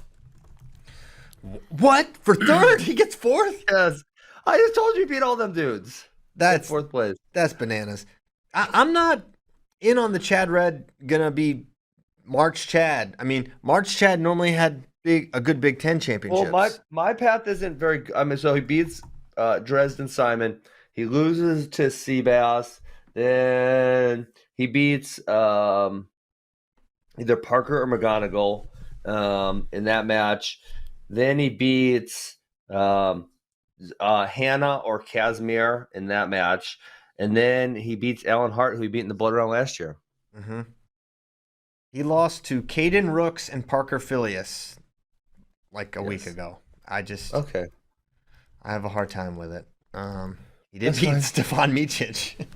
What? For 3rd? He gets 4th? Yes. I just told you he beat all them dudes. That's 4th place. That's bananas. I'm not in on the Chad Red gonna be March Chad. I mean, March Chad normally had a good Big Ten championship. Well, my path isn't very good. I mean, so he beats Dresden Simon. He loses to Seabass. Then he beats either Parker or McGonigal in that match. Then he beats Hannah or Casimir in that match. And then he beats Alan Hart, who he beat in the Blood Round last year. Mm-hmm. He lost to Caden Rooks and Parker Filius like a week ago. I have a hard time with it. He did beat Stefan Micic.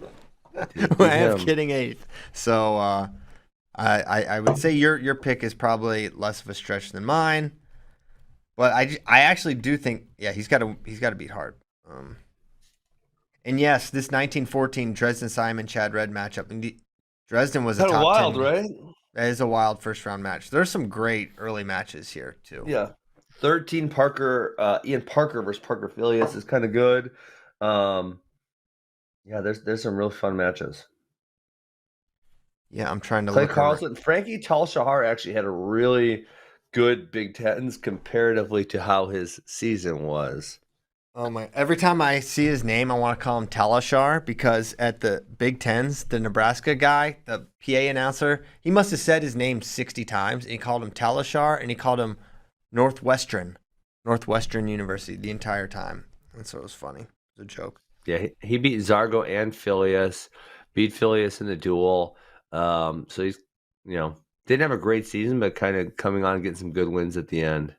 I am kidding 8th. So I would say your pick is probably less of a stretch than mine. But I actually do think he's got to beat Hart. And yes, this 1914 Dresden Simon Chad Red matchup. Dresden was a top wild, 10. Right? That is a wild first round match. There's some great early matches here too. Yeah, 13 Parker, Ian Parker versus Parker Filius is kind of good. Yeah, there's some real fun matches. Yeah, I'm trying to Clay look. Carlson, Frankie Talshahar actually had a really good Big Tens comparatively to how his season was. Oh my! Every time I see his name, I want to call him Talashar because at the Big Tens, the Nebraska guy, the PA announcer, he must have said his name 60 times, and he called him Talashar, and he called him Northwestern University the entire time. And so it was funny. It was a joke. Yeah, he beat Zargo and Filius, beat Filius in the duel. So he's, Didn't have a great season, but kind of coming on and getting some good wins at the end.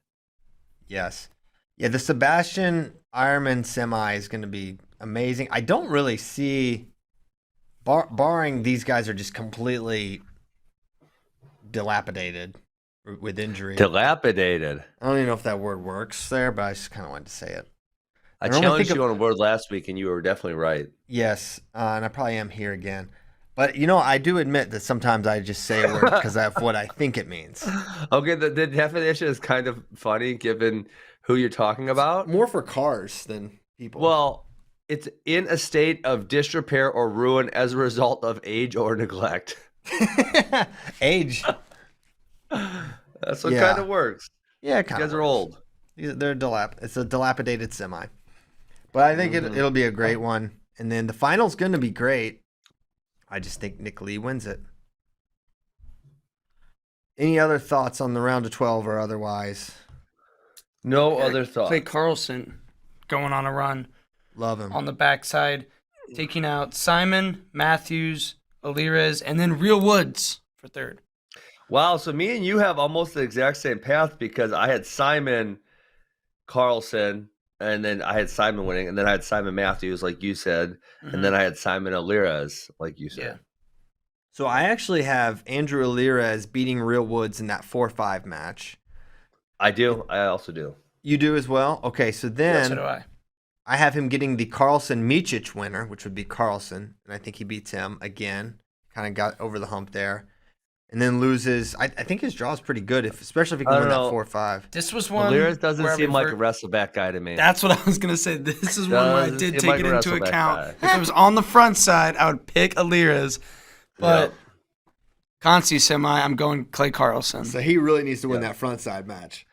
Yes. Yeah, the Sebastian Ironman semi is going to be amazing. I don't really see, barring these guys are just completely dilapidated with injury. Dilapidated. I don't even know if that word works there, but I just kind of wanted to say it. I challenged you on a word last week, and you were definitely right. Yes, and I probably am here again. But, I do admit that sometimes I just say a word because of what I think it means. Okay, the definition is kind of funny given who you're talking about. More for cars than people. Well, it's in a state of disrepair or ruin as a result of age or neglect. Age. That's what kind of works. Yeah, you guys are old. They're It's a dilapidated semi. But I think it'll be a great one. And then the final's going to be great. I just think Nick Lee wins it. Any other thoughts on the round of 12 or otherwise? No other thoughts. Clay Carlson going on a run. Love him. On the backside, taking out Simon, Matthews, Alirez, and then Real Woods for third. Wow, so me and you have almost the exact same path because I had Simon Carlson, and then I had Simon winning, and then I had Simon Matthews, like you said, and then I had Simon Alirez, like you said. Yeah. So I actually have Andrew Alirez beating Real Woods in that 4-5 match. I do. I also do. You do as well? Okay, so then So do I. I have him getting the Carlson-Micic winner, which would be Carlson, and I think he beats him again. Kind of got over the hump there. And then loses. I think his draw is pretty good, especially if he can win that 4-5. This was one. Alirez doesn't seem like a wrestleback guy to me. That's what I was gonna say. This is one where I did take it into account. Guy. If it was on the front side, I would pick Alirez, but Conci semi, I'm going Clay Carlson. So he really needs to win that front side match.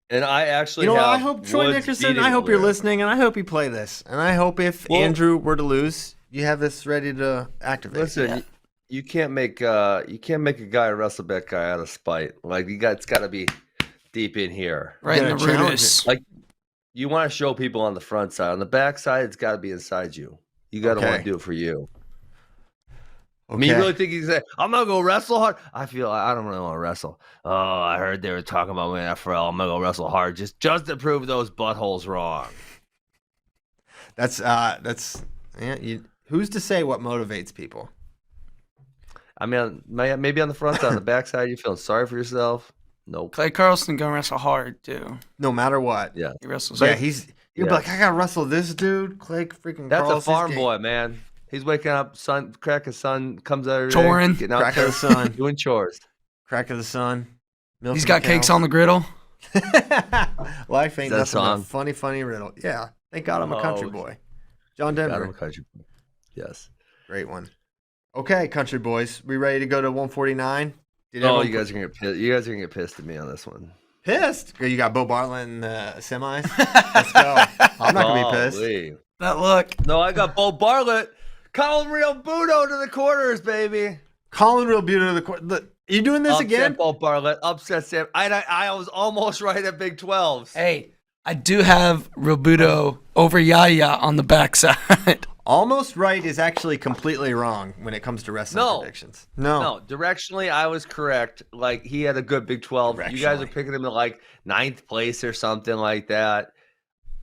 And I actually, I hope Troy Nickerson. I hope you're listening, and I hope you play this. And I hope if Andrew were to lose, you have this ready to activate. Listen. You can't make a guy a wrestleback guy out of spite. Like it's got to be deep in here, right in the roots. Like you want to show people on the front side, on the back side, it's got to be inside you. You got to want to do it for you. Okay. I mean, you really think he's saying, "I'm gonna go wrestle hard"? I don't really want to wrestle. Oh, I heard they were talking about winning FRL. I'm gonna go wrestle hard just to prove those buttholes wrong. That's who's to say what motivates people? I mean, maybe on the front side, on the back side, you feeling sorry for yourself? Nope. Clay Carlson gonna wrestle hard too. No matter what. Yeah. He wrestles. Yeah, you're like, I gotta wrestle this dude, Clay freaking. That's a farm boy, man. He's waking up, crack of sun comes out every day, Chorin. getting out crack of the sun, doing chores. Crack of the sun. He's got cakes on the griddle. Life ain't nothing but a funny riddle. Yeah. Thank God I'm a country boy. John Denver. I'm a country boy. Yes. Great one. Okay, country boys, we ready to go to 149? You guys are gonna get pissed. You guys are gonna get pissed at me on this one. Pissed? You got Beau Bartlett in the semis. Let's go. I'm not gonna be pissed. That look. No, I got Beau Bartlett. Colin Real Budo to the quarters, baby. Colin Real Budo to the quarters. Are you doing this again? Beau Bartlett. Upset Sam. I was almost right at Big 12s. Hey, I do have Real Budo over Yaya on the backside. Almost right is actually completely wrong when it comes to wrestling predictions. No, directionally, I was correct. Like, he had a good Big 12. You guys are picking him to, like, 9th place or something like that.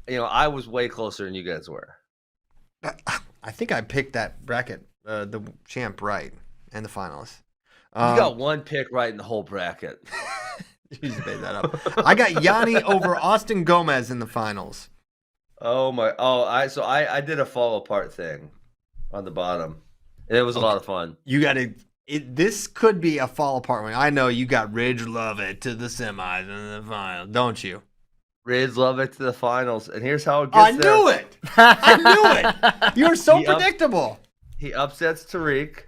I was way closer than you guys were. I think I picked that bracket, the champ right, and the finalists. You got one pick right in the whole bracket. You just made that up. I got Yanni over Austin Gomez in the finals. Oh my! I did a fall apart thing on the bottom. It was a lot of fun. You got to. This could be a fall apart one. I know you got Ridge Lovett to the semis and the final, don't you? Ridge Lovett to the finals, and here's how it gets there. Knew it. I knew it. You're so predictable. He upsets Tariq,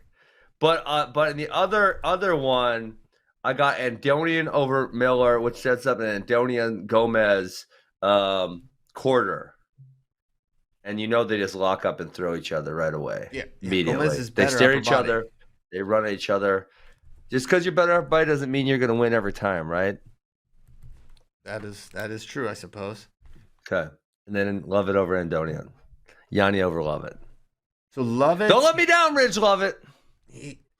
but in the other one, I got Andonian over Miller, which sets up an Andonian Gomez quarter. And they just lock up and throw each other right away. Yeah. Immediately. They stare at each other. They run at each other. Just because you're better at everybody doesn't mean you're going to win every time, right? That is true, I suppose. Okay. And then Lovett over Andonian. Yanni over Lovett. So Lovett. Don't let me down, Ridge Lovett.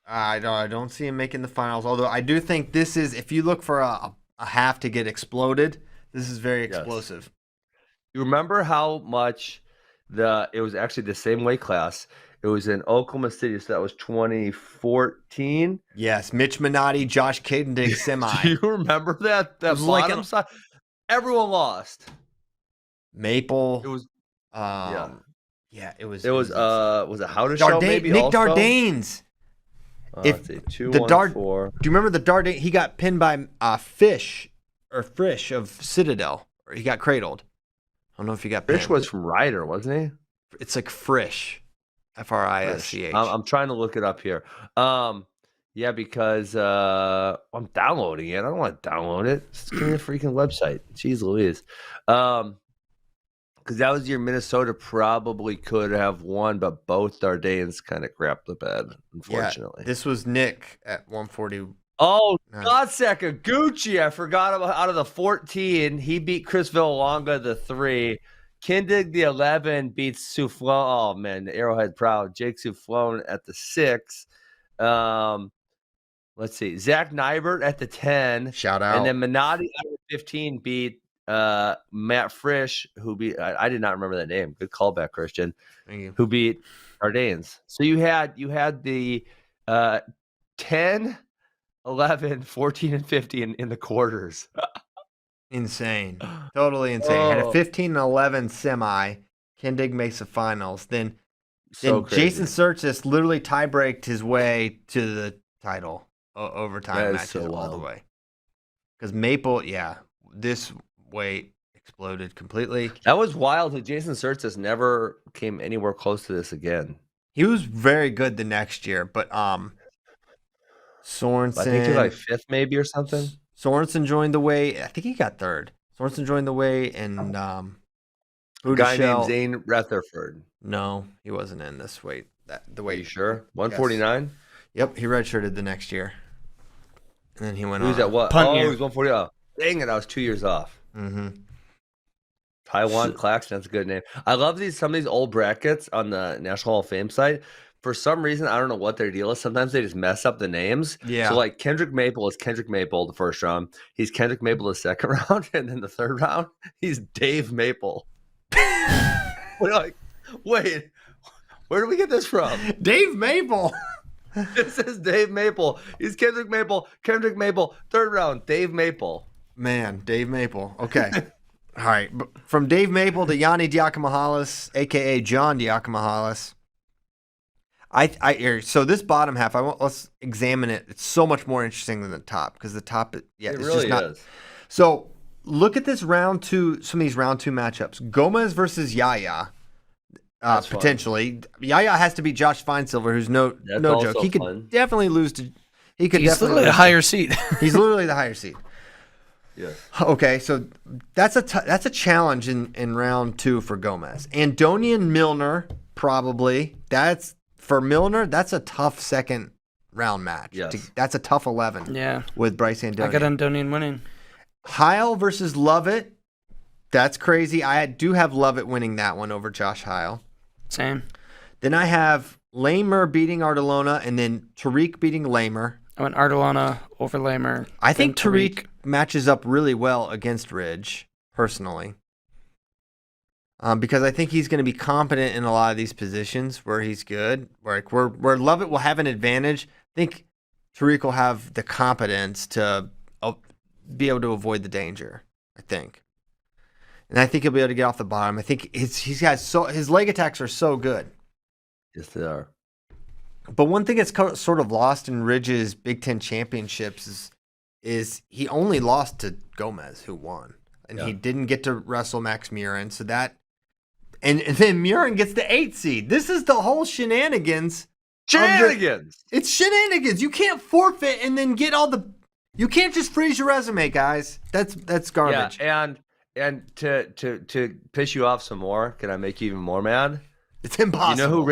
I don't see him making the finals. Although I do think this is, if you look for a half to get exploded, this is very explosive. You remember how much it was actually the same weight class. It was in Oklahoma City, so that was 2014. Yes, Mitch Minotti, Josh Kadendig semi. Do you remember that? That bottom side, everyone lost. Maple. It was it was. It was it How to Show maybe Nick also? Dardanes. Let's see, 214. Do you remember the Dardane? He got pinned by Frisch of Citadel. Or he got cradled. I don't know if he got pinned. Frisch was from Ryder, wasn't he? It's like Frisch. Frisch. I'm trying to look it up here. Yeah, because I'm downloading it. I don't want to download it. Just give me the freaking website. Jeez Louise. Because that was your Minnesota probably could have won, but both Dardanes kind of crapped the bed, unfortunately. Yeah, this was Nick at 140. Oh, God, Sakaguchi. I forgot about out of the 14. He beat Chris Villalonga, the 3. Kindig, the 11, beats Soufflon. Oh, man, the Arrowhead proud. Jake Soufflon at the 6. Let's see. Zach Nybert at the 10. Shout out. And then Minotti at the 15 beat Matt Frisch, who beat, I did not remember that name. Good callback, Christian. Thank you. Who beat Dardanes. So you had the 10, 11, 14, and 15 in the quarters. Insane. Totally insane. Had a 15 and 11 semi. Kindig makes the finals. Then Jason Surtis literally tie-breaked his way to the title overtime matches all the way. Because Maple, this weight exploded completely. That was wild. Jason Surtis never came anywhere close to this again. He was very good the next year, but Sorensen. I think he was like 5th maybe or something. Sorensen joined the way. I think he got 3rd. Sorensen joined the way, and a guy named Zane Rutherford. No, he wasn't in this weight. The weight. Are you sure? 149. Yes. Yep, he redshirted the next year, and then he went. Who's on. at what? Punt he year. was 140. Oh, dang it! I was 2 years off. Mm-hmm. Taiwan Claxton, that's a good name. I love some of these old brackets on the National Hall of Fame site. For some reason, I don't know what their deal is. Sometimes they just mess up the names. Yeah. So like Kendrick Maple is Kendrick Maple the first round. He's Kendrick Maple the second round, and then the third round, he's Dave Maple. We're like, wait, where did we get this from? Dave Maple. This is Dave Maple. He's Kendrick Maple, third round, Dave Maple. Man, Dave Maple. Okay. All right. From Dave Maple to Yanni Diakomahalis, a.k.a. John Diakomahalis. So this bottom half, let's examine it. It's so much more interesting than the top because the top, it it's really just not. is. So look at this round 2, some of these round 2 matchups. Gomez versus Yaya, potentially. Yaya has to beat Josh Feinsilver, who's no joke. He could definitely lose to. He's literally a higher seed. He's literally the higher seed. Yes. Okay, so that's a challenge in round 2 for Gomez. Andonian Milner, probably. For Milner, that's a tough second round match. Yes. That's a tough 11. Yeah. With Bryce Andonian. I got Andonian winning. Heil versus Lovett. That's crazy. I do have Lovett winning that one over Josh Heil. Same. Then I have Lamer beating Artelona and then Tariq beating Lamer. I went Artelona over Lamer. I think Tariq matches up really well against Ridge, personally. Because I think he's going to be competent in a lot of these positions where he's good. Where Lovett will have an advantage. I think Tariq will have the competence to be able to avoid the danger, I think. And I think he'll be able to get off the bottom. I think his leg attacks are so good. Yes, they are. But one thing that's sort of lost in Ridge's Big Ten championships is he only lost to Gomez, who won. And he didn't get to wrestle Max Murin. So that... And then Murin gets the 8th seed. This is the whole shenanigans. It's shenanigans. You can't forfeit and then get all the... You can't just freeze your resume, guys. That's garbage. Yeah, and to piss you off some more, can I make you even more mad? It's impossible.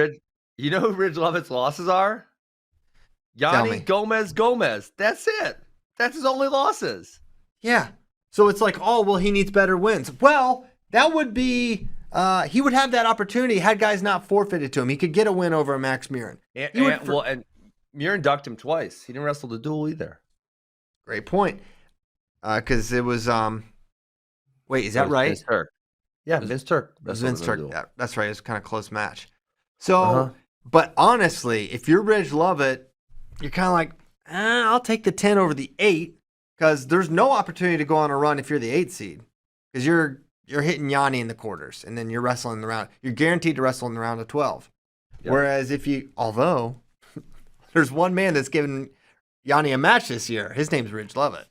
You know who Ridge Lovett's losses are? Yanni Gomez. That's it. That's his only losses. Yeah. So it's like, he needs better wins. Well, that would be... he would have that opportunity had guys not forfeited to him. He could get a win over Max Murin. Murin ducked him twice. He didn't wrestle the duel either. Great point. Because it was wait, is that right? Vince Turk. Yeah, Vince Turk. It was Vince Turk. That's right. It was kind of close match. So, Uh-huh. but honestly, if you're Ridge Lovett, you're kind of like, I'll take the 10 over the 8 because there's no opportunity to go on a run if you're the 8 seed because you're hitting Yanni in the quarters and then you're wrestling the round. You're guaranteed to wrestle in the round of 12. Yep. Whereas although there's one man that's given Yanni a match this year, his name's Ridge Lovett.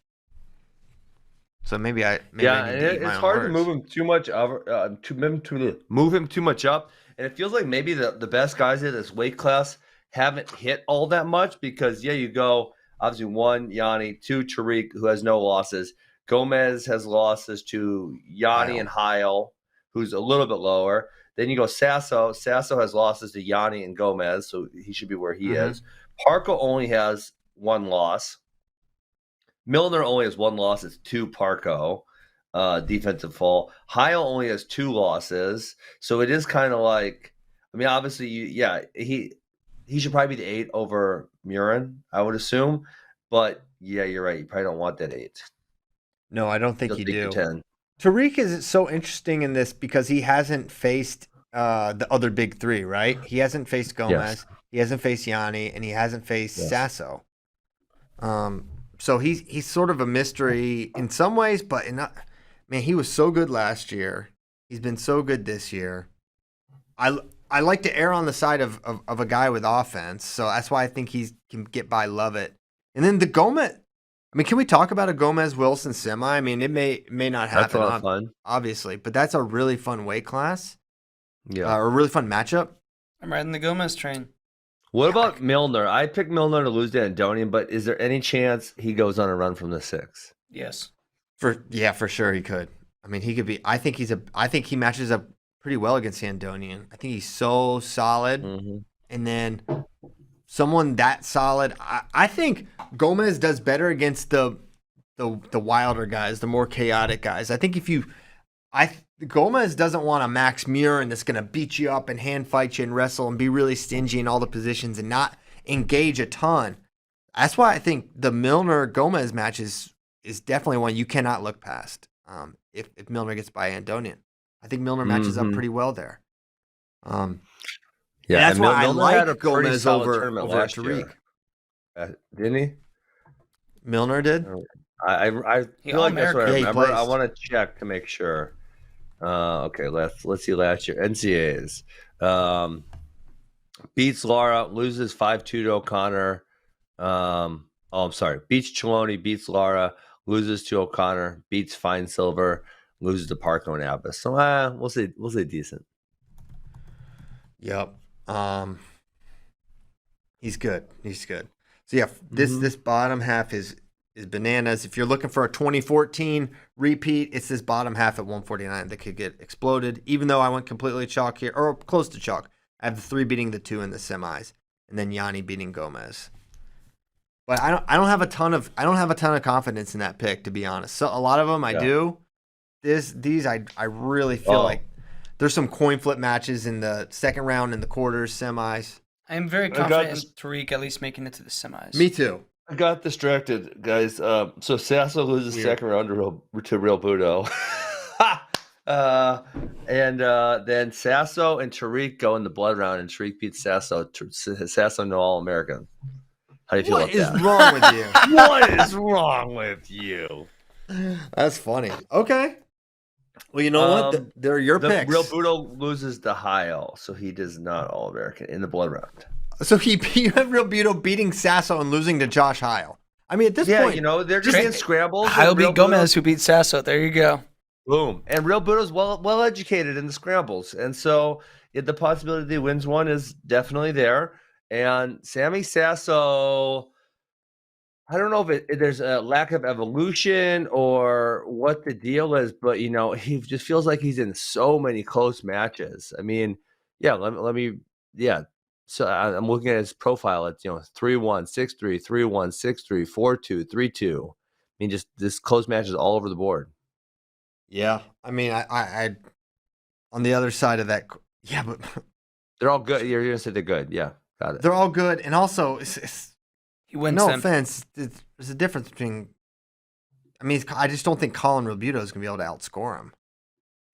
So maybe I need to eat my it's own hard words. to move him too much move him too much up, and it feels like maybe the best guys in this weight class haven't hit all that much because you go obviously 1 Yanni, 2 Tariq who has no losses, Gomez has losses to Yanni and Heil who's a little bit lower. Then you go Sasso has losses to Yanni and Gomez, so he should be where he is. Parco only has 1 loss. Milner only has 1 loss. It's 2 Parco, defensive fall. Heil only has 2 losses. So it is kind of like, I mean, obviously, he should probably be the 8 over Murin, I would assume. But yeah, you're right. You probably don't want that 8. No, I don't think you do. 10. Tariq is so interesting in this because he hasn't faced the other big 3, right? He hasn't faced Gomez, yes. He hasn't faced Yanni, and he hasn't faced Sasso. So he's sort of a mystery in some ways, but man, he was so good last year. He's been so good this year. I like to err on the side of a guy with offense, so that's why I think he can get by Lovett. And then the Gomez. I mean, can we talk about a Gomez-Wilson semi? I mean, it may not happen. That's a lot of fun, obviously, but that's a really fun weight class. Yeah, or a really fun matchup. I'm riding the Gomez train. What about Milner? I picked Milner to lose to Andonian, but is there any chance he goes on a run from the 6? Yes. For sure he could. I mean, he could be. I think he matches up pretty well against Andonian. I think he's so solid, and then someone that solid. I think Gomez does better against the wilder guys, the more chaotic guys. I think Gomez doesn't want a Max Murin that's going to beat you up and hand fight you and wrestle and be really stingy in all the positions and not engage a ton. That's why I think the Milner-Gomez match is definitely one you cannot look past if Milner gets by Andonian. I think Milner matches up pretty well there. That's why I like Gomez over Tariq. Didn't he? Milner did? I feel like that's what I remember. I want to check to make sure. Okay, let's see last year. NCAAs. Beats Lara, loses 5-2 to O'Connor. I'm sorry. Beats Cheloni, beats Lara, loses to O'Connor, beats Fine Silver, loses to Parco and Abbas. So we'll say decent. Yep. He's good. So yeah, this bottom half is bananas. If you're looking for a 2014 repeat, it's this bottom half at 149 that could get exploded. Even though I went completely chalk here, or close to chalk, I have the 3 beating the 2 in the semis, and then Yanni beating Gomez. But I don't have a ton of confidence in that pick, to be honest. So a lot of them I do. These I really feel like there's some coin flip matches in the second round, in the quarters, semis. I am very confident in Tariq at least making it to the semis. Me too. I got distracted, guys. So Sasso loses second round to Real Budo. And then Sasso and Tariq go in the blood round, and Tariq beats Sasso. Sasso no All-American. How do you feel about that? What is wrong with you? What is wrong with you? That's funny. Okay. Well, you know what? They're your picks. Real Budo loses to Heil, so he does not All-American in the blood round. So you have Real Budo beating Sasso and losing to Josh Heil. I mean, at this point, they're just in scrambles. Heil beat Gomez, who beat Sasso. There you go. Boom. And Real Budo's well educated in the scrambles, and so the possibility that he wins one is definitely there. And Sammy Sasso, I don't know if there's a lack of evolution or what the deal is, but he just feels like he's in so many close matches. I mean, let me. So I'm looking at his profile. It's 3-1, 6-3, 3-1, 6-3, 4-2, 3-2. I mean, just this close matches all over the board. Yeah, I mean, I on the other side of that, but they're all good. You're gonna say they're good. Yeah, got it. They're all good, and also He wins No them. offense, there's a difference between. I mean, I just don't think Colin Robuto is going to be able to outscore him.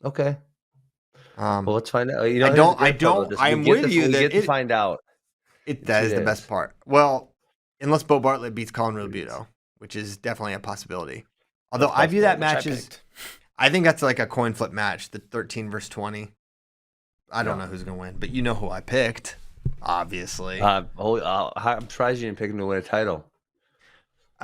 Okay. Well, Um, let's find out. You I know, don't- here's the good part about this. I'm We get with to- you we that get to it- find out. that 2 is the days. best part. Well, unless Beau Bartlett beats Colin Robuto, which is definitely a possibility. Although That's I view that Which I match as, picked. I think that's like a coin flip match, the 13 versus 20. I don't know who's going to win, but you know who I picked, obviously. I'm surprised you didn't pick him to win a title.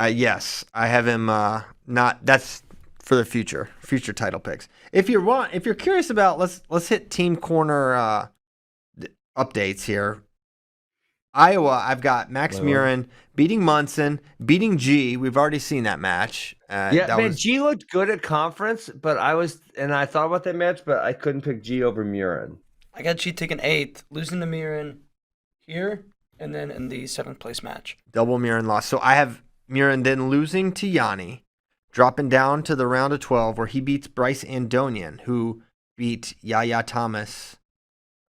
Yes, I have him. Not that's for the future title picks. If you're curious about, let's hit Team Corner updates here. Iowa, I've got Max Murin beating Munson, beating G. We've already seen that match. G looked good at conference, but I thought about that match, but I couldn't pick G over Murin. I got G taking 8th, losing to Miran here, and then in the 7th place match. double Murin loss. So I have Murin then losing to Yanni, dropping down to the round of 12 where he beats Bryce Andonian, who beat Yaya Thomas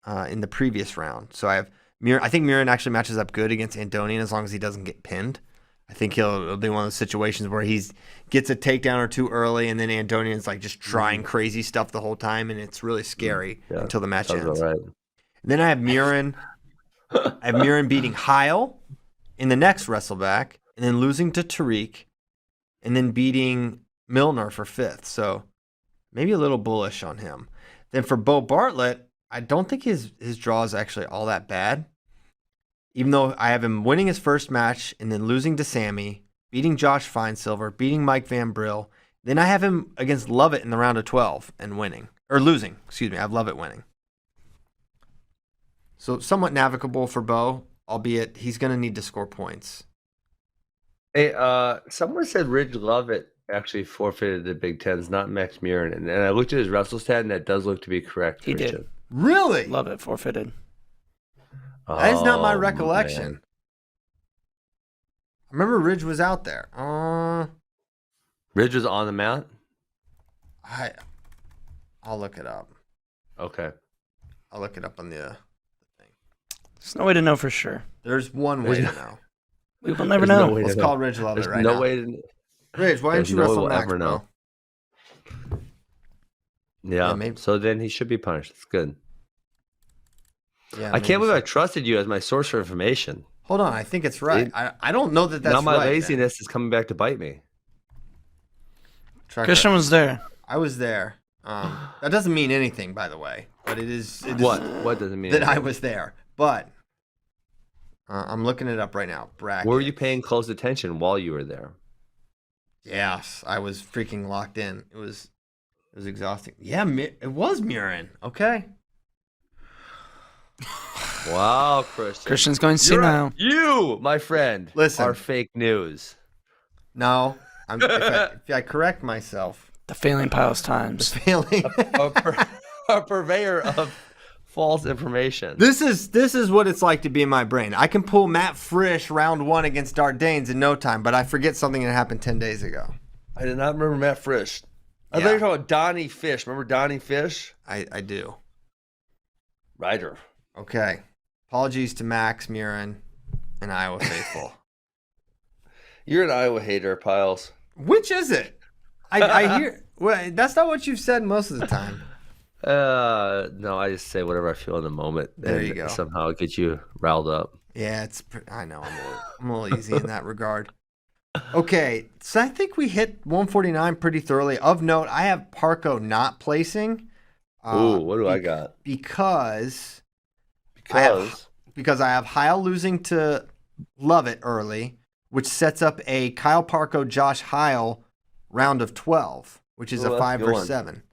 in the previous round. So I have Murin. I think Murin actually matches up good against Andonian as long as he doesn't get pinned. I think he'll be one of those situations where he gets a takedown or two early, and then Andonian's like just trying crazy stuff the whole time, and it's really scary until the match ends. Right. Then I have Murin. I have Murin beating Heil in the next wrestleback, and then losing to Tariq, and then beating Milner for 5th. So maybe a little bullish on him. Then for Beau Bartlett, I don't think his draw is actually all that bad. Even though I have him winning his first match and then losing to Sammy, beating Josh Feinsilver, beating Mike Van Brill. Then I have him against Lovett in the round of 12 and winning. Or losing, excuse me. I have Lovett winning. So somewhat navigable for Beau, albeit he's going to need to score points. Hey, someone said Ridge Lovett actually forfeited the Big Tens, not Max Murin. And I looked at his wrestle stat, and that does look to be correct. He did. Richard. Really? Love it, forfeited. That is not my Oh, recollection. man. I remember Ridge was out there. Ridge was on the mount? I'll look it up. Okay. I'll look it up on the thing. There's no way to know for sure. There's one way to know. We will never There's know. no way Let's to call know. Ridge Lovett There's right no now. way to. Ridge, why don't There's you no way wrestle we'll Max, ever bro? know. Yeah, Yeah. maybe- So then he should be punished. It's good. Yeah, I can't believe I trusted you as my source for information. Hold on, I think it's right. I don't know that that's now my right. laziness is coming back to bite me. Christian was there. I was there. That doesn't mean anything, by the way. But it is What? What does it mean? that I was there. But I'm looking it up right now. Bracket. Were you paying close attention while you were there? Yes, I was freaking locked in. It was exhausting. Yeah, it was Murin. Okay. Wow, Christian. Christian's going to see now. You, my friend, Listen. are fake news. No, if I correct myself, The failing piles times. failing. A purveyor of false information. This is what it's like to be in my brain. I can pull Matt Frisch round 1 against Dardanes in no time, but I forget something that happened 10 days ago. I did not remember Matt Frisch. I Yeah. thought you were talking about Donnie Fish. Remember Donnie Fish? I do. Ryder. Okay. Apologies to Max, Murin, and Iowa Faithful. You're an Iowa hater, Piles. Which is it? I hear. Well, that's not what you've said most of the time. No, I just say whatever I feel in the moment. There and you go. Somehow it gets you riled up. Yeah, I know. I'm a little easy in that regard. Okay, so I think we hit 149 pretty thoroughly. Of note, I have Parco not placing. Ooh, what do I got? Because Because I have Heil losing to Lovett early, which sets up a Kyle Parco, Josh Heil round of 12, which is Ooh, a that's a 5 good versus one. 7.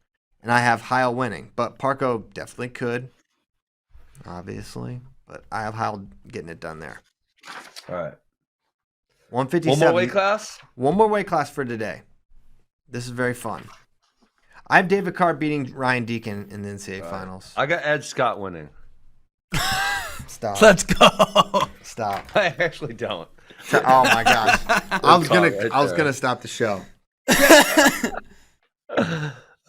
And I have Heil winning, but Parco definitely could, obviously. But I have Heil getting it done there. all right. 157. One more weight class? One more weight class for today. This is very fun. I have David Carr beating Ryan Deacon in the NCAA finals. I got Ed Scott winning. Stop. Let's go. Stop. I actually don't. Oh my gosh. I was call gonna right I was there. gonna stop the show.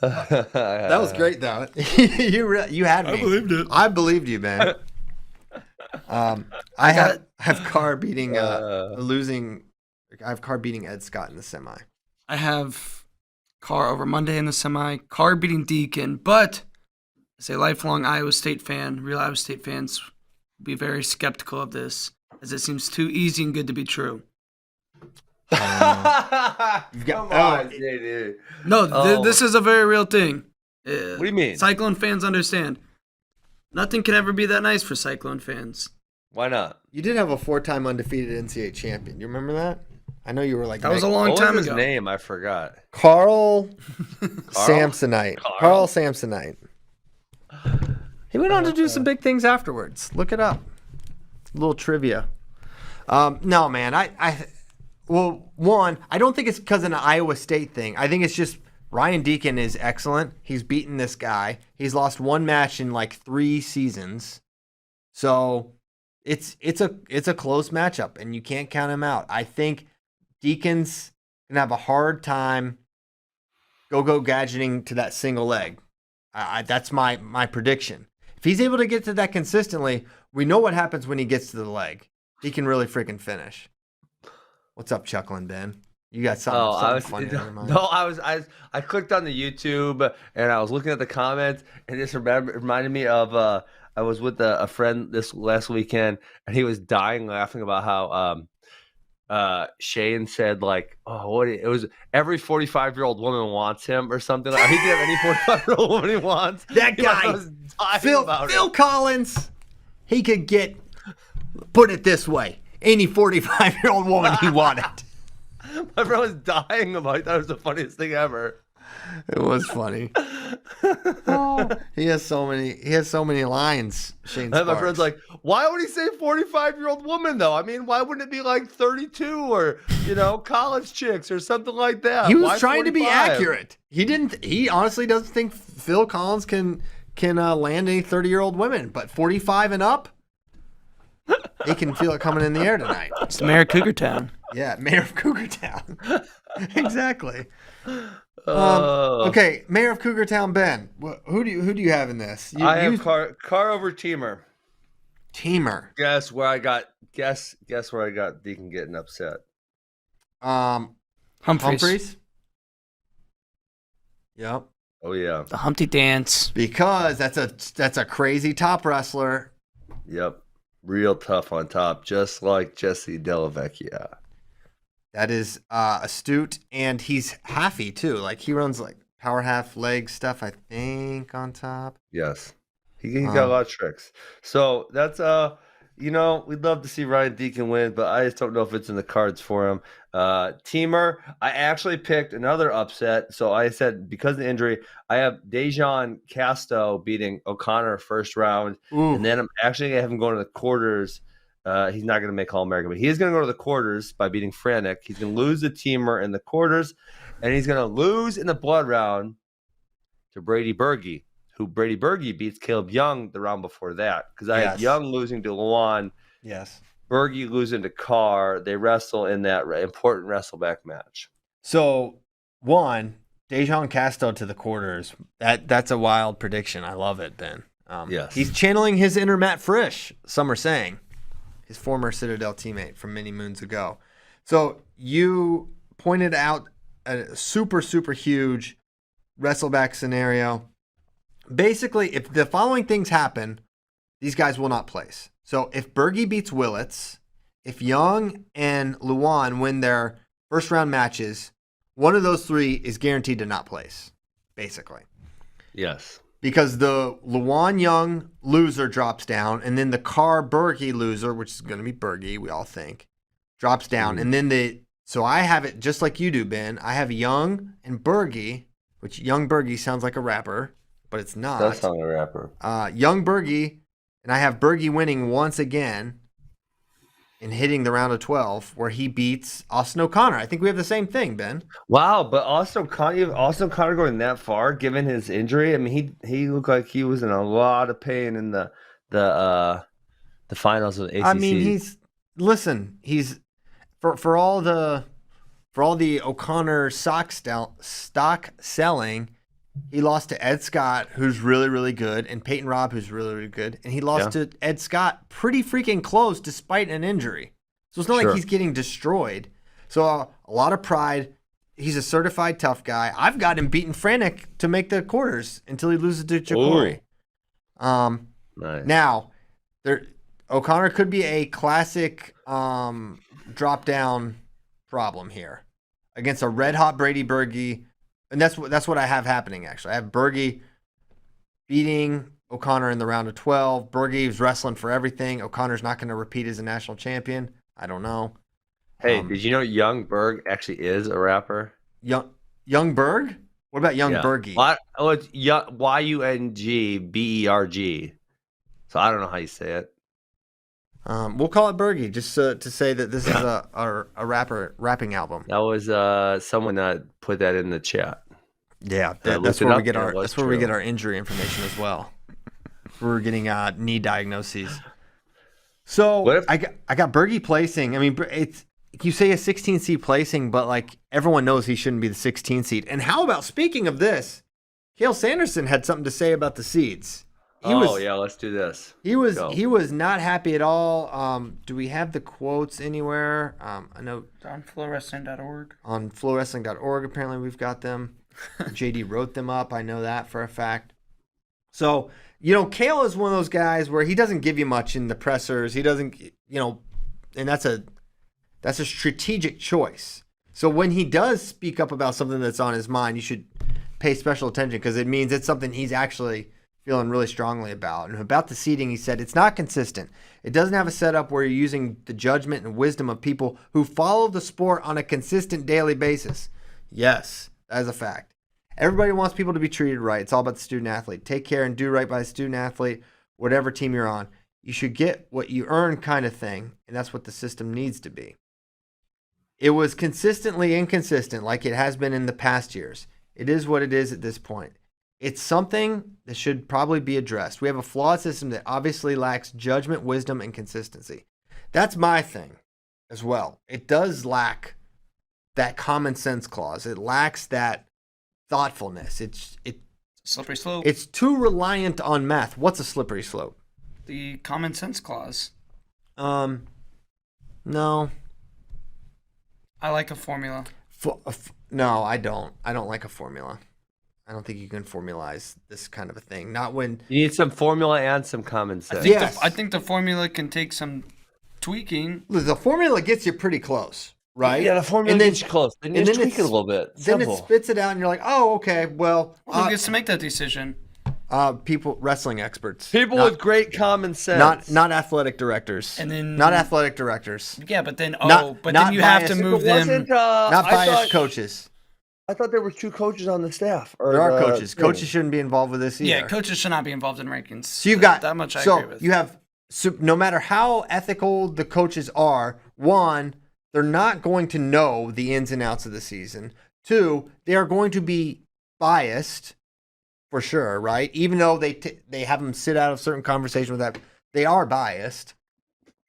That That was great though. You had me. believed it. I believed you, man. I have Carr beating Uh, I have Carr beating Ed Scott in the semi. I have Carr over Monday in the semi. Carr beating Deacon, but as a lifelong Iowa State fan, real Iowa State fans will be very skeptical of this, as it seems too easy and good to be true. Come on, dude. No, this is a very real thing. What do you mean? Cyclone fans understand. Nothing can ever be that nice for Cyclone fans. Why not? You did have a 4-time undefeated NCAA champion. You remember that? I know you were like that was a long time was ago. His name? I forgot. Carl Samsonite. Carl Samsonite. He went on to do some big things afterwards. Look it up. A little trivia. No, man. Well, one, I don't think it's because of an Iowa State thing. I think it's just Ryan Deacon is excellent. He's beaten this guy. He's lost one match in like 3 seasons. So it's a close matchup, and you can't count him out. I think Deacon's gonna have a hard time go gadgeting to that single leg. That's my prediction. If he's able to get to that consistently, we know what happens when he gets to the leg. He can really freaking finish. What's up, chuckling Ben? You got something funny on your mind? No, I clicked on the YouTube and I was looking at the comments, and this reminded me of I was with a friend this last weekend, and he was dying laughing about how Shane said like, it was every 45-year-old woman wants him or something. Like, he can have any 45-year-old woman he wants. That guy, Phil Collins, he could get, put it this way, any 45-year-old woman he wanted. My friend was dying about it. I thought it was the funniest thing ever. It was funny. He has so many lines, Shane Sparks. My friend's like, why would he say 45-year-old woman though? I mean, why wouldn't it be like 32 or, college chicks or something like that? He was why trying 45? to be accurate. He honestly doesn't think Phil Collins can land any 30-year-old women, but 45 and up, he can feel it coming in the air tonight. It's the mayor of Cougar Town. Yeah, mayor of Cougar Town. Exactly. Okay, mayor of Cougar Town, Ben. Who do you have in this? I have Carr over Teamer. Teamer. Guess where I got Deacon getting upset. Humphreys. Yep. Oh yeah. The Humpty Dance. Because that's a crazy top wrestler. Yep. Real tough on top, just like Jesse Delavecchia. That is astute, and he's halfy too. Like he runs like power half leg stuff, I think, on top. Yes, he's got a lot of tricks. So that's we'd love to see Ryan Deacon win, but I just don't know if it's in the cards for him. Teamer, I actually picked another upset. So I said because of the injury, I have Dejan Casto beating O'Connor first round, and then I'm actually gonna have him going to the quarters. He's not going to make All-American, but he is going to go to the quarters by beating Franek. He's going to lose the Teamer in the quarters, and he's going to lose in the blood round to Brady Berge, who Brady Berge beats Caleb Young the round before that. Because I had Young losing to Luan. Yes. Berge losing to Carr. They wrestle in that important wrestleback match. So, Dejan Casto to the quarters. That's a wild prediction. I love it, Ben. Yes. He's channeling his inner Matt Frisch, some are saying. His former Citadel teammate from many moons ago. So you pointed out a super, super huge wrestleback scenario. Basically, if the following things happen, these guys will not place. So if Berge beats Willits, if Young and Luan win their first round matches, one of those three is guaranteed to not place, basically. Yes. Because the Luan Young loser drops down, and then the Carr Berge loser, which is going to be Berge, we all think, drops down. And then so I have it just like you do, Ben. I have Young and Berge, which Young Berge sounds like a rapper, but it's not. Does sound like a rapper. Young Berge, and I have Berge winning once again and hitting the round of 12, where he beats Austin O'Connor. I think we have the same thing, Ben. Wow, but Austin O'Connor going that far, given his injury. I mean, he looked like he was in a lot of pain in the finals of the ACC. I mean, he's for all the O'Connor stock selling, He lost to Ed Scott, who's really, really good, and Peyton Robb, who's really, really good. And he lost to Ed Scott pretty freaking close despite an injury. So it's not like he's getting destroyed. So a lot of pride. He's a certified tough guy. I've got him beating Frantic to make the quarters until he loses to Chikori. Nice. Now, O'Connor could be a classic drop-down problem here against a red-hot Brady Berge. And that's what I have happening, actually. I have Berge beating O'Connor in the round of 12. Berge is wrestling for everything. O'Connor's not going to repeat as a national champion. I don't know. Hey, did you know Young Berg actually is a rapper? Young Berg? What about Young Berge? Oh, it's Yungberg. So I don't know how you say it. We'll call it Berge just to say that this is a rapping album. That was someone that put that in the chat. Yeah, that's where we get our injury information as well. We're getting knee diagnoses. So I got Berge placing. I mean, you say a 16 seed placing, but like everyone knows he shouldn't be the 16 seed. And how about, speaking of this, Cale Sanderson had something to say about the seeds. Let's do this. He was not happy at all. Do we have the quotes anywhere? I know on FloWrestling.org. On FloWrestling.org, apparently we've got them. JD wrote them up. I know that for a fact. So, Cale is one of those guys where he doesn't give you much in the pressers. He doesn't, and that's a strategic choice. So when he does speak up about something that's on his mind, you should pay special attention because it means it's something he's actually feeling really strongly about. And about the seating, he said, it's not consistent. It doesn't have a setup where you're using the judgment and wisdom of people who follow the sport on a consistent daily basis. Yes, that is a fact. Everybody wants people to be treated right. It's all about the student athlete. Take care and do right by the student athlete, whatever team you're on. You should get what you earn kind of thing, and that's what the system needs to be. It was consistently inconsistent like it has been in the past years. It is what it is at this point. It's something that should probably be addressed. We have a flawed system that obviously lacks judgment, wisdom, and consistency. That's my thing as well. It does lack that common sense clause. It lacks that thoughtfulness. It's slippery slope. It's too reliant on math. What's a slippery slope? The common sense clause. No. I like a formula. No, I don't. I don't like a formula. I don't think you can formalize this kind of a thing. Not when you need some formula and some common sense. I think the formula can take some tweaking. The formula gets you pretty close, right? Yeah, the formula gets you close. Then you just tweak it a little bit. Then it spits it out, and you're like, oh, okay, well. Who gets to make that decision? Wrestling experts. People with great common sense. Not athletic directors. And then not athletic directors. Yeah, but then then you have to move them. Not biased coaches. I thought there were 2 coaches on the staff. There are coaches. Coaches shouldn't be involved with this either. Yeah, coaches should not be involved in rankings. So you've got that much I agree with. You have no matter how ethical the coaches are, 1, they're not going to know the ins and outs of the season. 2, they are going to be biased for sure, right? Even though they have them sit out of certain conversation with that, they are biased.